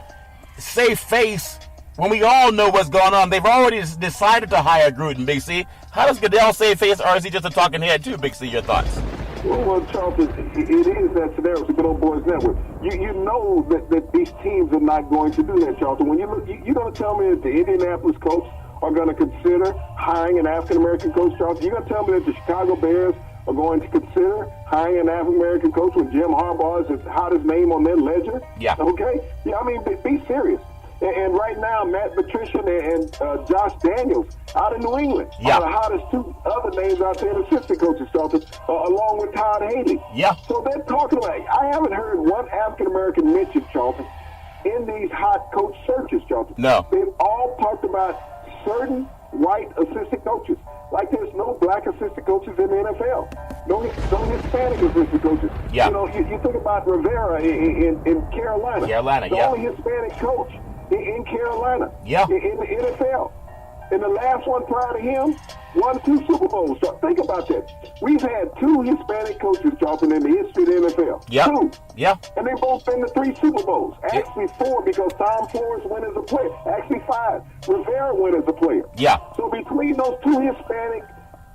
save face when we all know what's going on? They've already decided to hire Gruden, Big C. How does Goodell save face, or is he just a talking head too, Big C? Your thoughts? Well, Charlton, it is that scenario for Good Old Boys Network. You know that these teams are not going to do that, Charlton. When you look, you're going to tell me that the Indianapolis Colts are going to consider hiring an African-American coach, Charlton? You're going to tell me that the Chicago Bears are going to consider hiring an African-American coach when Jim Harbaugh is the hottest name on their ledger? Yeah. Okay? Yeah, I mean, be serious. And right now, Matt Patricia and Josh Daniels out of New England are the hottest 2 other names out there, assistant coaches, Charlton, along with Todd Haley. Yeah. So they're talking about, I haven't heard one African-American mentioned, Charlton, in these hot coach searches, Charlton. No. They've all talked about certain white assistant coaches. Like there's no black assistant coaches in the NFL. No Hispanic assistant coaches. Yeah. You know, you think about Rivera in Carolina. The only Hispanic coach in Carolina. Yeah. In the NFL. And the last one prior to him won 2 Super Bowls. So think about that. We've had 2 Hispanic coaches, Charlton, in the history of the NFL. Yeah. 2. Yeah. And they both been to 3 Super Bowls. Actually 4 because Tom Flores went as a player. Actually 5. Rivera went as a player. Yeah. So between those 2 Hispanic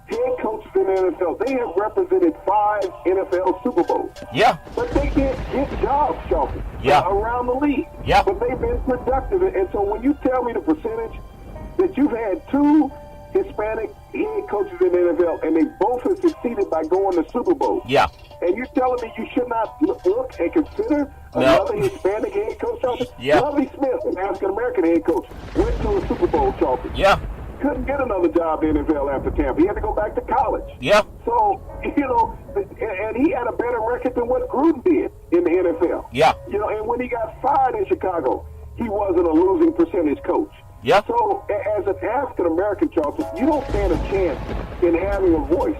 head coaches in the NFL, they have represented 5 NFL Super Bowls. Yeah. But they can't get jobs, Charlton, around the league. Yeah. But they've been productive. And so when you tell me the percentage that you've had 2 Hispanic head coaches in the NFL, and they both have succeeded by going to Super Bowl. Yeah. And you're telling me you should not look and consider another Hispanic head coach, Charlton? Yeah. Lovie Smith, an African-American head coach, went to a Super Bowl, Charlton. Yeah. Couldn't get another job in the NFL after Tampa. He had to go back to college. Yeah. So, you know, and he had a better record than what Gruden did in the NFL. Yeah. You know, and when he got fired in Chicago, he wasn't a losing percentage coach. Yeah. So, as an African-American, Charlton, you don't stand a chance in having a voice.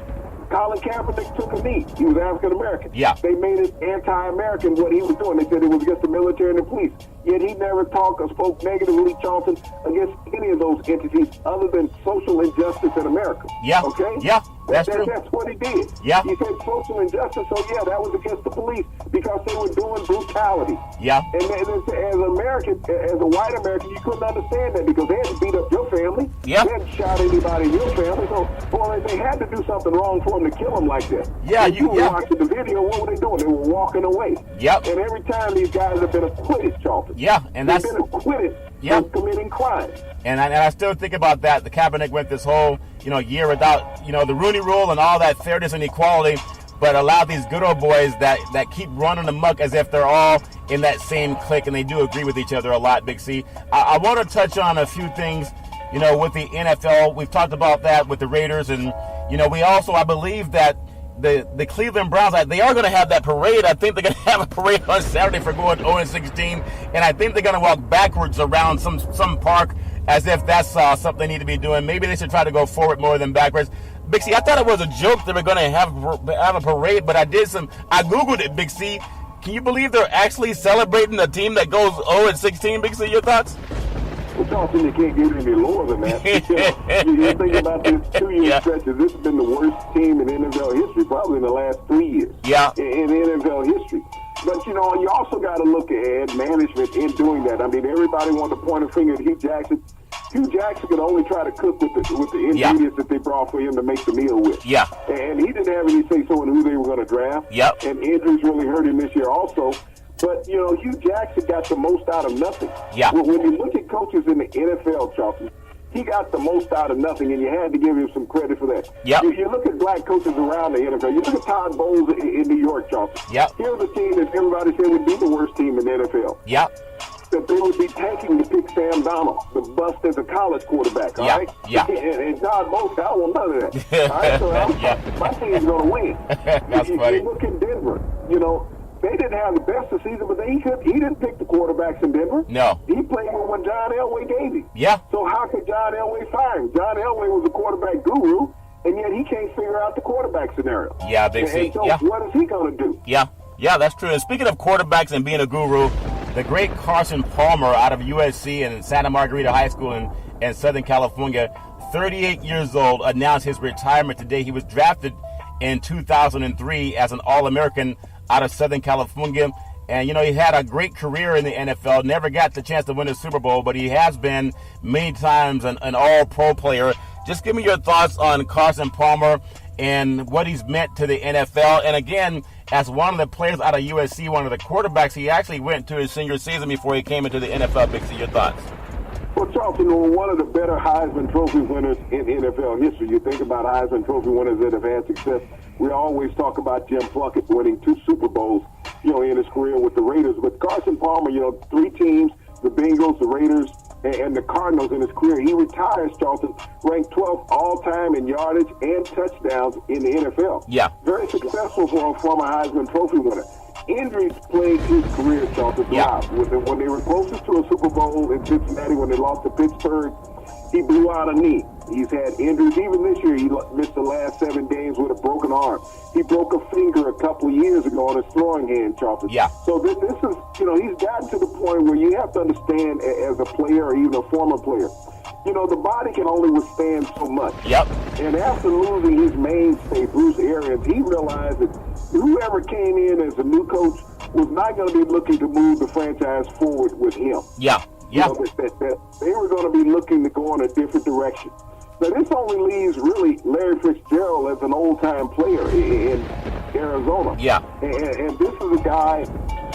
Colin Kaepernick took a knee. He was African American. Yeah. They made it anti-American what he was doing. They said it was against the military and the police. Yet he never talked or spoke negatively, Charlton, against any of those entities other than social injustice in America. Yeah. Okay? Yeah. That's true. That's what he did. Yeah. He said social injustice, so yeah, that was against the police because they were doing brutality. Yeah. And as an American, as a white American, you couldn't understand that because they hadn't beat up your family. Yeah. They hadn't shot anybody in your family. So, well, they had to do something wrong for them to kill them like that. Yeah, you were watching the video. What were they doing? They were walking away. Yep. And every time these guys have been acquitted, Charlton. Yeah, and they've that's been acquitted of committing crimes. And I still think about that. The Kaepernick went this whole, year without, the Rooney Rule and all that fairness and equality, but allow these good old boys that keep running amok as if they're all in that same clique, and they do agree with each other a lot, Big C. I want to touch on a few things, with the NFL. We've talked about that with the Raiders, and, we also, I believe that the Cleveland Browns, they are going to have that parade. I think they're going to have a parade on Saturday for going 0-16, and I think they're going to walk backwards around some park as if that's something they need to be doing. Maybe they should try to go forward more than backwards. Big C, I thought it was a joke they were going to have a parade, but I Googled it, Big C. Can you believe they're actually celebrating a team that goes 0-16, Big C? Your thoughts? Well, Charlton, you can't get any lower than that. You think about this 2-year stretch. This has been the worst team in NFL history, probably in the last 3 years. Yeah. In NFL history. But, you also got to look at management in doing that. I mean, everybody wanted to point a finger at Hugh Jackson. Hugh Jackson could only try to cook with the ingredients that they brought for him to make the meal with. Yeah. And he didn't have any say-so in who they were going to draft. Yep. And injuries really hurt him this year also. But, Hugh Jackson got the most out of nothing. Yeah. When you look at coaches in the NFL, Charlton, he got the most out of nothing, and you had to give him some credit for that. Yep. You look at black coaches around the NFL. You look at Todd Bowles in New York, Charlton. Yep. Here's a team that everybody said would be the worst team in the NFL. Yep. That they would be tanking to pick Sam Darnold, the bust as a college quarterback, all right? Yeah. And Todd Bowles, I don't want none of that. All right? So my team's going to win. That's funny. You look at Denver, they didn't have the best of the season, but he didn't pick the quarterbacks in Denver. No. He played with what John Elway gave him. Yeah. So how could John Elway fire him? John Elway was a quarterback guru, and yet he can't figure out the quarterback scenario. Yeah, Big C. So what is he going to do? Yeah. Yeah, that's true. And speaking of quarterbacks and being a guru, the great Carson Palmer out of USC and Santa Margarita High School in Southern California, 38 years old, announced his retirement today. He was drafted in 2003 as an All-American out of Southern California. And, he had a great career in the NFL, never got the chance to win a Super Bowl, but he has been many times an all-pro player. Just give me your thoughts on Carson Palmer and what he's meant to the NFL. And again, as one of the players out of USC, one of the quarterbacks, he actually went to his senior season before he came into the NFL. Big C, your thoughts? Well, Charlton, one of the better Heisman Trophy winners in NFL history. You think about Heisman Trophy winners that have had success. We always talk about Jim Plunkett winning 2 Super Bowls, in his career with the Raiders. But Carson Palmer, 3 teams, the Bengals, the Raiders, and the Cardinals in his career. He retires, Charlton, ranked 12th all-time in yardage and touchdowns in the NFL. Yeah. Very successful for a former Heisman Trophy winner. Injuries plagued his career, Charlton, throughout. Yeah. When they were closest to a Super Bowl in Cincinnati, when they lost to Pittsburgh, he blew out a knee. He's had injuries. Even this year, he missed the last 7 games with a broken arm. He broke a finger a couple of years ago on his throwing hand, Charlton. Yeah. So this is, he's gotten to the point where you have to understand as a player or even a former player, the body can only withstand so much. Yep. And after losing his mainstay, Bruce Arians, he realized that whoever came in as a new coach was not going to be looking to move the franchise forward with him. Yeah. Yeah. That they were going to be looking to go in a different direction. Now, this only leaves really Larry Fitzgerald as an old-time player in Arizona. Yeah. And this is a guy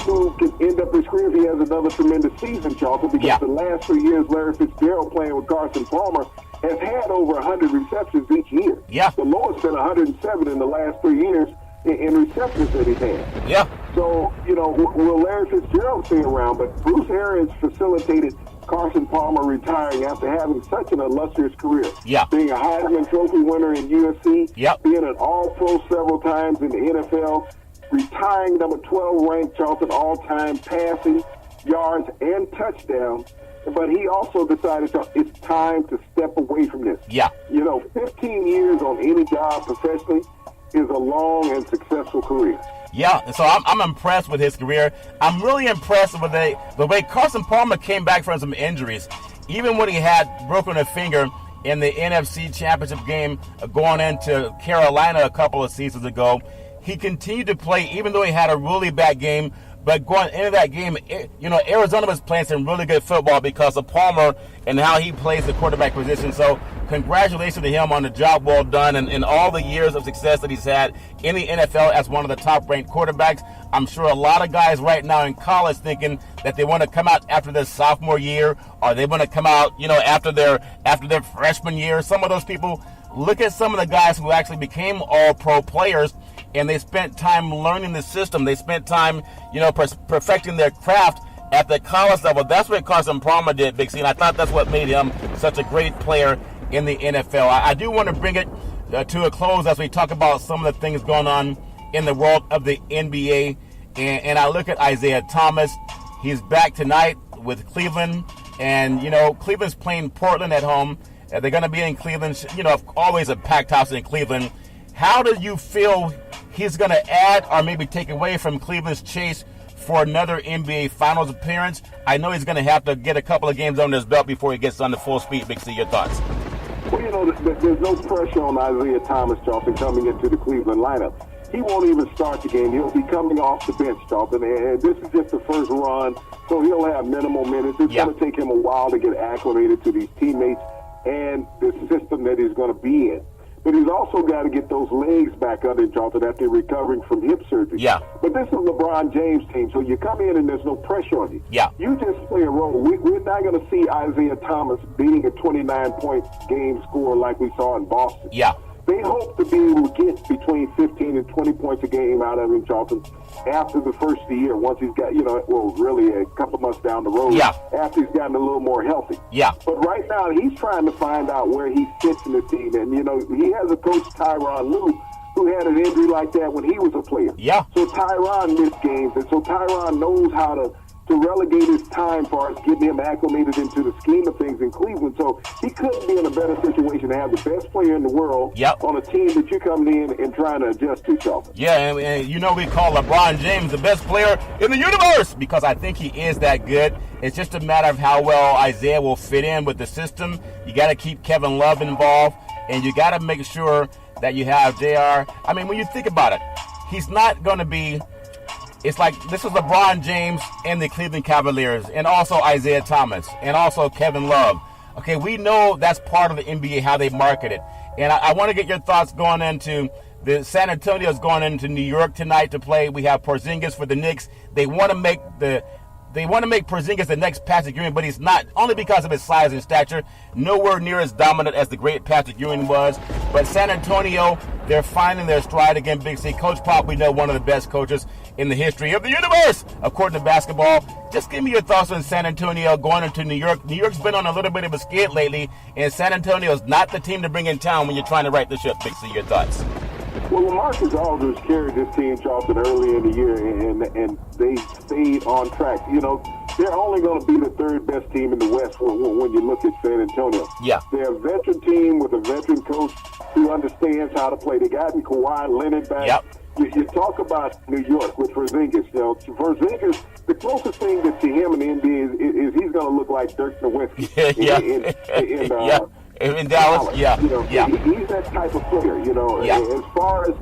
who can end up his career if he has another tremendous season, Charlton, because the last 3 years Larry Fitzgerald playing with Carson Palmer has had over 100 receptions each year. Yeah. The lowest been 107 in the last 3 years in receptions that he's had. Yeah. So, will Larry Fitzgerald stay around? But Bruce Arians facilitated Carson Palmer retiring after having such an illustrious career. Yeah. Being a Heisman Trophy winner in USC. Yep. Being an All-Pro several times in the NFL. Retiring number 12 ranked, Charlton, all-time passing, yards, and touchdowns. But he also decided it's time to step away from this. Yeah. 15 years on any job professionally, is a long and successful career. Yeah, so I'm impressed with his career. I'm really impressed with the way Carson Palmer came back from some injuries. Even when he had broken a finger in the NFC Championship game going into Carolina a couple of seasons ago, he continued to play even though he had a really bad game. But going into that game, Arizona was playing some really good football because of Palmer and how he plays the quarterback position. So congratulations to him on the job well done and all the years of success that he's had in the NFL as one of the top-ranked quarterbacks. I'm sure a lot of guys right now in college thinking that they want to come out after their sophomore year or they want to come out, after their freshman year. Some of those people, look at some of the guys who actually became all-pro players, and they spent time learning the system. They spent time, perfecting their craft at the college level. That's what Carson Palmer did, Big C, and I thought that's what made him such a great player in the NFL. I do want to bring it to a close as we talk about some of the things going on in the world of the NBA, and I look at Isaiah Thomas. He's back tonight with Cleveland, and, Cleveland's playing Portland at home. They're going to be in Cleveland, always a packed house in Cleveland. How do you feel he's going to add or maybe take away from Cleveland's chase for another NBA Finals appearance? I know he's going to have to get a couple of games under his belt before he gets on the full speed. Big C, your thoughts? Well, there's no pressure on Isaiah Thomas, Charlton, coming into the Cleveland lineup. He won't even start the game. He'll be coming off the bench, Charlton, and this is just the first run, so he'll have minimal minutes. It's going to take him a while to get acclimated to these teammates and the system that he's going to be in. But he's also got to get those legs back under him, Charlton, after recovering from hip surgery. Yeah. But this is LeBron James' team, so you come in and there's no pressure on you. Yeah. You just play a role. We're not going to see Isaiah Thomas being a 29-point game scorer like we saw in Boston. Yeah. They hope to be able to get between 15 and 20 points a game out of him, Charlton, after the first of the year, once he's got, really a couple months down the road, after he's gotten a little more healthy. Yeah. But right now, he's trying to find out where he fits in the team. And, he has a coach, Tyronn Lue, who had an injury like that when he was a player. Yeah. So Tyronn missed games, and so Tyronn knows how to relegate his time for us, getting him acclimated into the scheme of things in Cleveland. So he couldn't be in a better situation to have the best player in the world on a team that you're coming in and trying to adjust to, Charlton. Yeah, and we call LeBron James the best player in the universe because I think he is that good. It's just a matter of how well Isaiah will fit in with the system. You got to keep Kevin Love involved, and you got to make sure that you have JR. I mean, when you think about it, he's not going to be... It's like this is LeBron James and the Cleveland Cavaliers and also Isaiah Thomas and also Kevin Love. Okay, we know that's part of the NBA, how they market it. And I want to get your thoughts going into the San Antonio's going into New York tonight to play. We have Porzingis for the Knicks. They want to make Porzingis the next Patrick Ewing, but he's not, only because of his size and stature. Nowhere near as dominant as the great Patrick Ewing was. But San Antonio, they're finding their stride again, Big C. Coach Pop, we know, one of the best coaches in the history of the universe, according to basketball. Just give me your thoughts on San Antonio going into New York. New York's been on a little bit of a skid lately, and San Antonio's not the team to bring in town when you're trying to right the ship. Big C, your thoughts? Well, LaMarcus Aldridge carried this team, Charlton, early in the year, and they stayed on track. They're only going to be the third best team in the West when you look at San Antonio. Yeah. They're a veteran team with a veteran coach who understands how to play. They got Kawhi Leonard back. Yep. You talk about New York with Porzingis. Porzingis, the closest thing to him in the NBA is he's going to look like Dirk Nowitzki. In Dallas, he's that type of player, As far as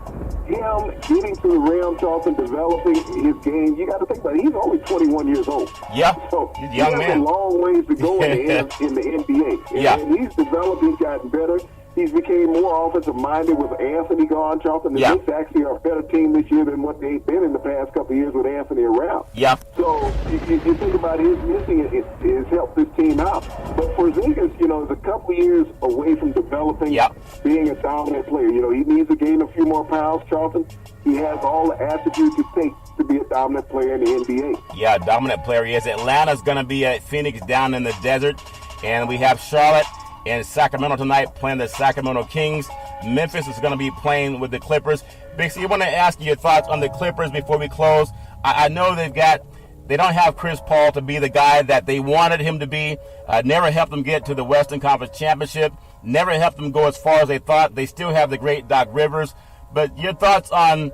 him getting to the rim, Charlton, developing his game, you got to think about it. He's only 21 years old. Yeah, so he's he has a long ways to go in the NBA. And he's developed, he's gotten better. He's became more offensive-minded with Anthony gone, Charlton. The Knicks actually are a better team this year than what they've been in the past couple of years with Anthony around. Yeah. So you think about his missing it has helped this team out. But Porzingis, is a couple of years away from developing, being a dominant player. He needs to gain a few more pounds, Charlton. He has all the attributes it takes to be a dominant player in the NBA. Yeah, dominant player he is. Atlanta's going to be at Phoenix down in the desert. And we have Charlotte and Sacramento tonight playing the Sacramento Kings. Memphis is going to be playing with the Clippers. Big C, I want to ask you your thoughts on the Clippers before we close. I know they don't have Chris Paul to be the guy that they wanted him to be. Never helped them get to the Western Conference Championship. Never helped them go as far as they thought. They still have the great Doc Rivers. But your thoughts on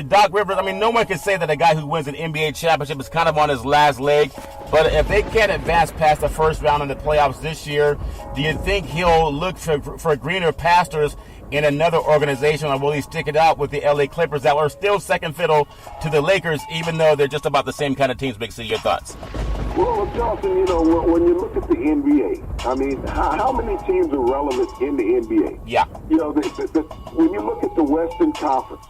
Doc Rivers? I mean, no one can say that a guy who wins an NBA championship is kind of on his last leg. But if they can't advance past the first round in the playoffs this year, do you think he'll look for greener pastures in another organization, or will he stick it out with the LA Clippers that are still second fiddle to the Lakers, even though they're just about the same kind of teams? Big C, your thoughts? Well, Johnson, you know, when you look at the NBA, I mean, how many teams are relevant in the NBA? Yeah. You know, when you look at the Western Conference,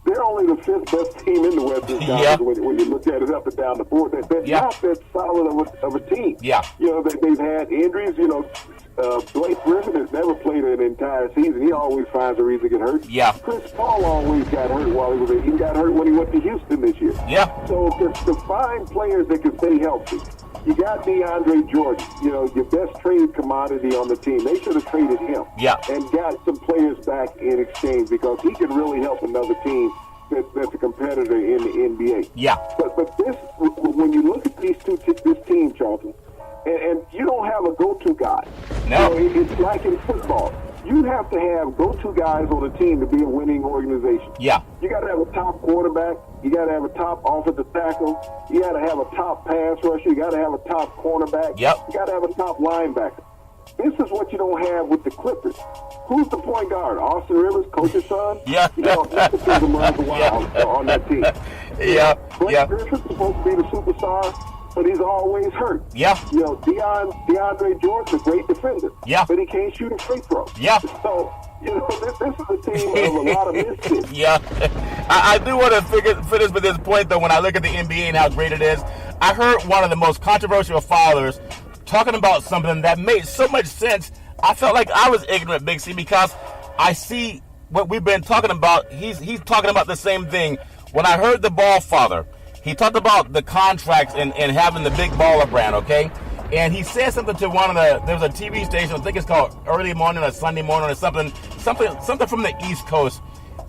they're only the fifth best team in the Western Conference when you look at it up and down the board. They're not that solid of a team. Yeah. You know, they've had injuries. You know, Blake Griffin has never played an entire season. He always finds a reason to get hurt. Yeah. Chris Paul always got hurt while he was there. He got hurt when he went to Houston this year. Yeah. So to find players that can stay healthy, you got DeAndre Jordan, you know, your best trade commodity on the team. They should have traded him. Yeah. And got some players back in exchange because he can really help another team that's a competitor in the NBA. Yeah. But this, when you look at this team, Charlton, and you don't have a go-to guy. No. You know, it's like in football. You have to have go-to guys on a team to be a winning organization. Yeah. You got to have a top quarterback. You got to have a top offensive tackle. You got to have a top pass rusher. You got to have a top cornerback. Yep. You got to have a top linebacker. This is what you don't have with the Clippers. Who's the point guard? Austin Rivers, coach's son? Yeah. You know, nepotism runs wild on that team. Yeah. Blake Griffin's supposed to be the superstar, but he's always hurt. Yeah. You know, DeAndre Jordan's a great defender. Yeah. But he can't shoot a free throw. Yeah. So, you know, this is a team of a lot of misfits. Yeah. I do want to finish with this point, though, when I look at the NBA and how great it is. I heard one of the most controversial fathers talking about something that made so much sense. I felt like I was ignorant, Big C, because I see what we've been talking about. He's talking about the same thing. When I heard the Ball father, he talked about the contracts and having the big baller brand, okay? And he said something to there was a TV station, I think it's called Early Morning or Sunday Morning or something from the East Coast.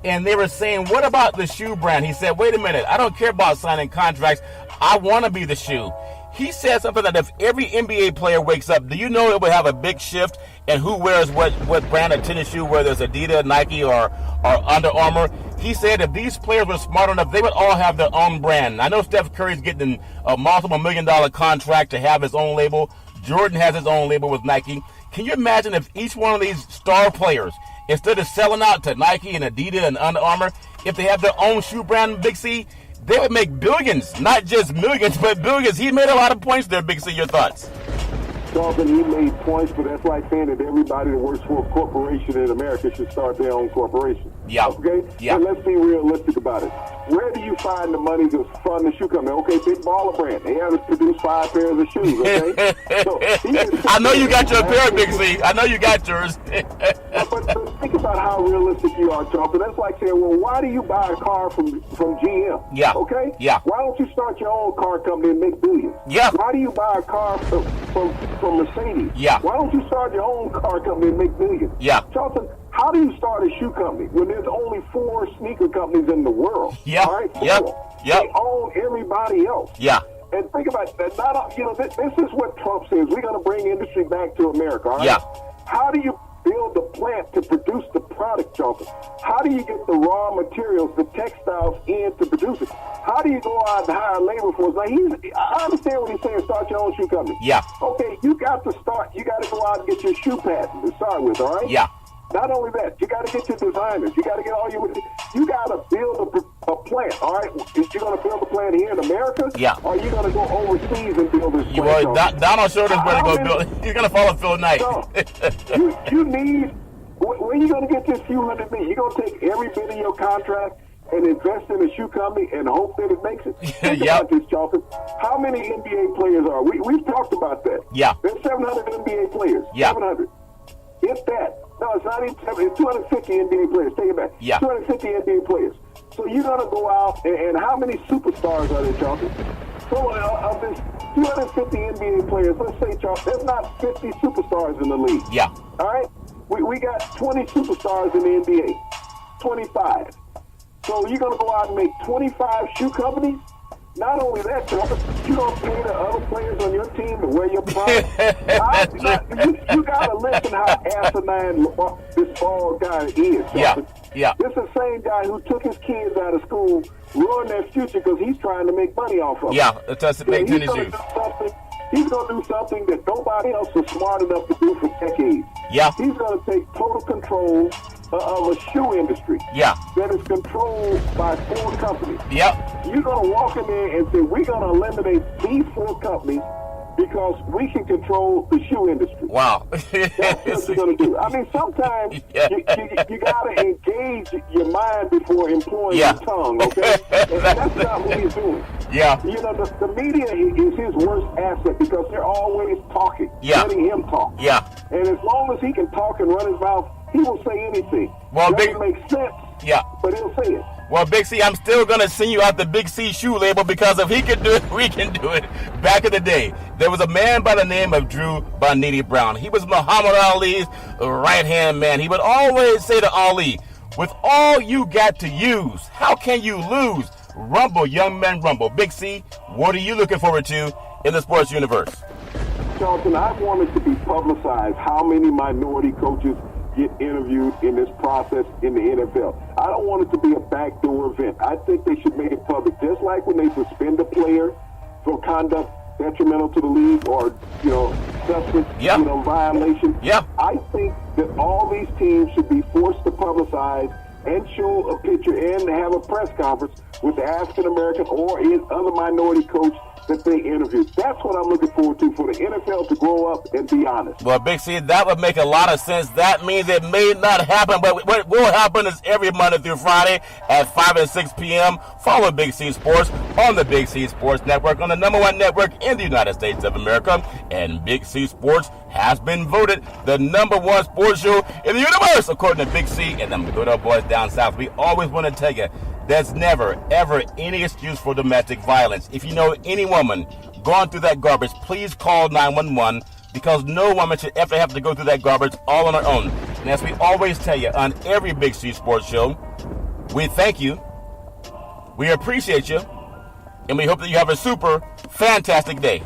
And they were saying, what about the shoe brand? He said, wait a minute, I don't care about signing contracts. I want to be the shoe. He said something that if every NBA player wakes up, do you know it would have a big shift in who wears what brand of tennis shoe, whether it's Adidas, Nike, or Under Armour? He said if these players were smart enough, they would all have their own brand. I know Steph Curry's getting a multiple $1 million contract to have his own label. Jordan has his own label with Nike. Can you imagine if each one of these star players, instead of selling out to Nike and Adidas and Under Armour, if they have their own shoe brand, Big C, they would make billions, not just millions, but billions. He made a lot of points there, Big C. Your thoughts? Charlton, he made points, but that's like saying that everybody that works for a corporation in America should start their own corporation. Yeah. Okay? Yeah. And let's be realistic about it. Where do you find the money to fund the shoe company? Okay, Big Baller Brand. They haven't produced 5 pairs of shoes, okay? I know you got your pair, Big C. I know you got yours. but think about how realistic you are, Charlton. That's like saying, well, why do you buy a car from GM? Yeah. Okay? Yeah. Why don't you start your own car company and make billions? Yeah. Why do you buy a car from Mercedes? Yeah. Why don't you start your own car company and make millions? Yeah. Charlton, how do you start a shoe company when there's only 4 sneaker companies in the world? Yeah. All right? 4. Yep. Yep. They own everybody else. Yeah. And think about that. This is what Trump says. We're going to bring industry back to America. All right? Yeah. How do you build the plant to produce the product, Charlton? How do you get the raw materials, the textiles in to produce it? How do you go out and hire labor force? Now, I understand what he's saying, start your own shoe company. Yeah. Okay, you got to go out and get your shoe patent to start with, all right? Yeah. Not only that, you got to get your designers. You got to get all you got to build a plant, all right? If you're going to build a plant here in America, yeah, or are you going to go overseas and build this plant? Well, Donald showed us where to go build. He's going to follow Phil Knight. No, you need, where are you going to get this few $100 million? You're going to take every bit of your contract and invest in a shoe company and hope that it makes it? Think about this, Charlton. How many NBA players are? We've talked about that. Yeah. There's 700 NBA players. Yeah. 700. If that. No, it's not even 700. It's 250 NBA players. Take it back. Yeah. 250 NBA players. So you're going to go out, and how many superstars are there, Charlton? So of this 250 NBA players, let's say, Charlton, there's not 50 superstars in the league. Yeah. All right? We got 20 superstars in the NBA. 25. So you're going to go out and make 25 shoe companies? Not only that, Charlton, you're going to pay the other players on your team to wear your product. You got to listen how asinine this Ball guy is, Charlton. Yeah. Yeah. This is the same guy who took his kids out of school, ruined their future because he's trying to make money off of it. Yeah, it doesn't make he's any going sense. He's going to do something that nobody else was smart enough to do for decades. Yeah. He's going to take total control of a shoe industry. Yeah. That is controlled by 4 companies. Yep. You're going to walk in there and say, we're going to eliminate these 4 companies because we can control the shoe industry. Wow. That's what you're going to do. I mean, sometimes you got to engage your mind before employing your tongue, okay? And that's not what he's doing. Yeah. You know, the media is his worst asset because they're always talking, letting him talk. Yeah. And as long as he can talk and run his mouth, he will say anything. Well, Doesn't make sense, but he'll say it. Well, Big C, I'm still going to send you out the Big C shoe label because if he can do it, we can do it. Back in the day, there was a man by the name of Drew Bonnitti Brown. He was Muhammad Ali's right-hand man. He would always say to Ali, with all you got to use, how can you lose? Rumble, young men, rumble. Big C, what are you looking forward to in the sports universe? Charlton, I want it to be publicized how many minority coaches get interviewed in this process in the NFL. I don't want it to be a backdoor event. I think they should make it public, just like when they suspend a player for conduct detrimental to the league or, substance, violation. Yeah. I think that all these teams should be forced to publicize and show a picture and have a press conference with the African American or other minority coach that they interviewed. That's what I'm looking forward to, for the NFL to grow up and be honest. Well, Big C, that would make a lot of sense. That means it may not happen, but what will happen is every Monday through Friday at 5 and 6 p.m., follow Big C Sports on the Big C Sports Network, on the #1 network in the United States of America. And Big C Sports has been voted the #1 sports show in the universe, according to Big C and them good old boys down south. We always want to tell you, there's never, ever any excuse for domestic violence. If you know any woman going through that garbage, please call 911 because no woman should ever have to go through that garbage all on her own. And as we always tell you on every Big C Sports show, we thank you, we appreciate you, and we hope that you have a super fantastic day.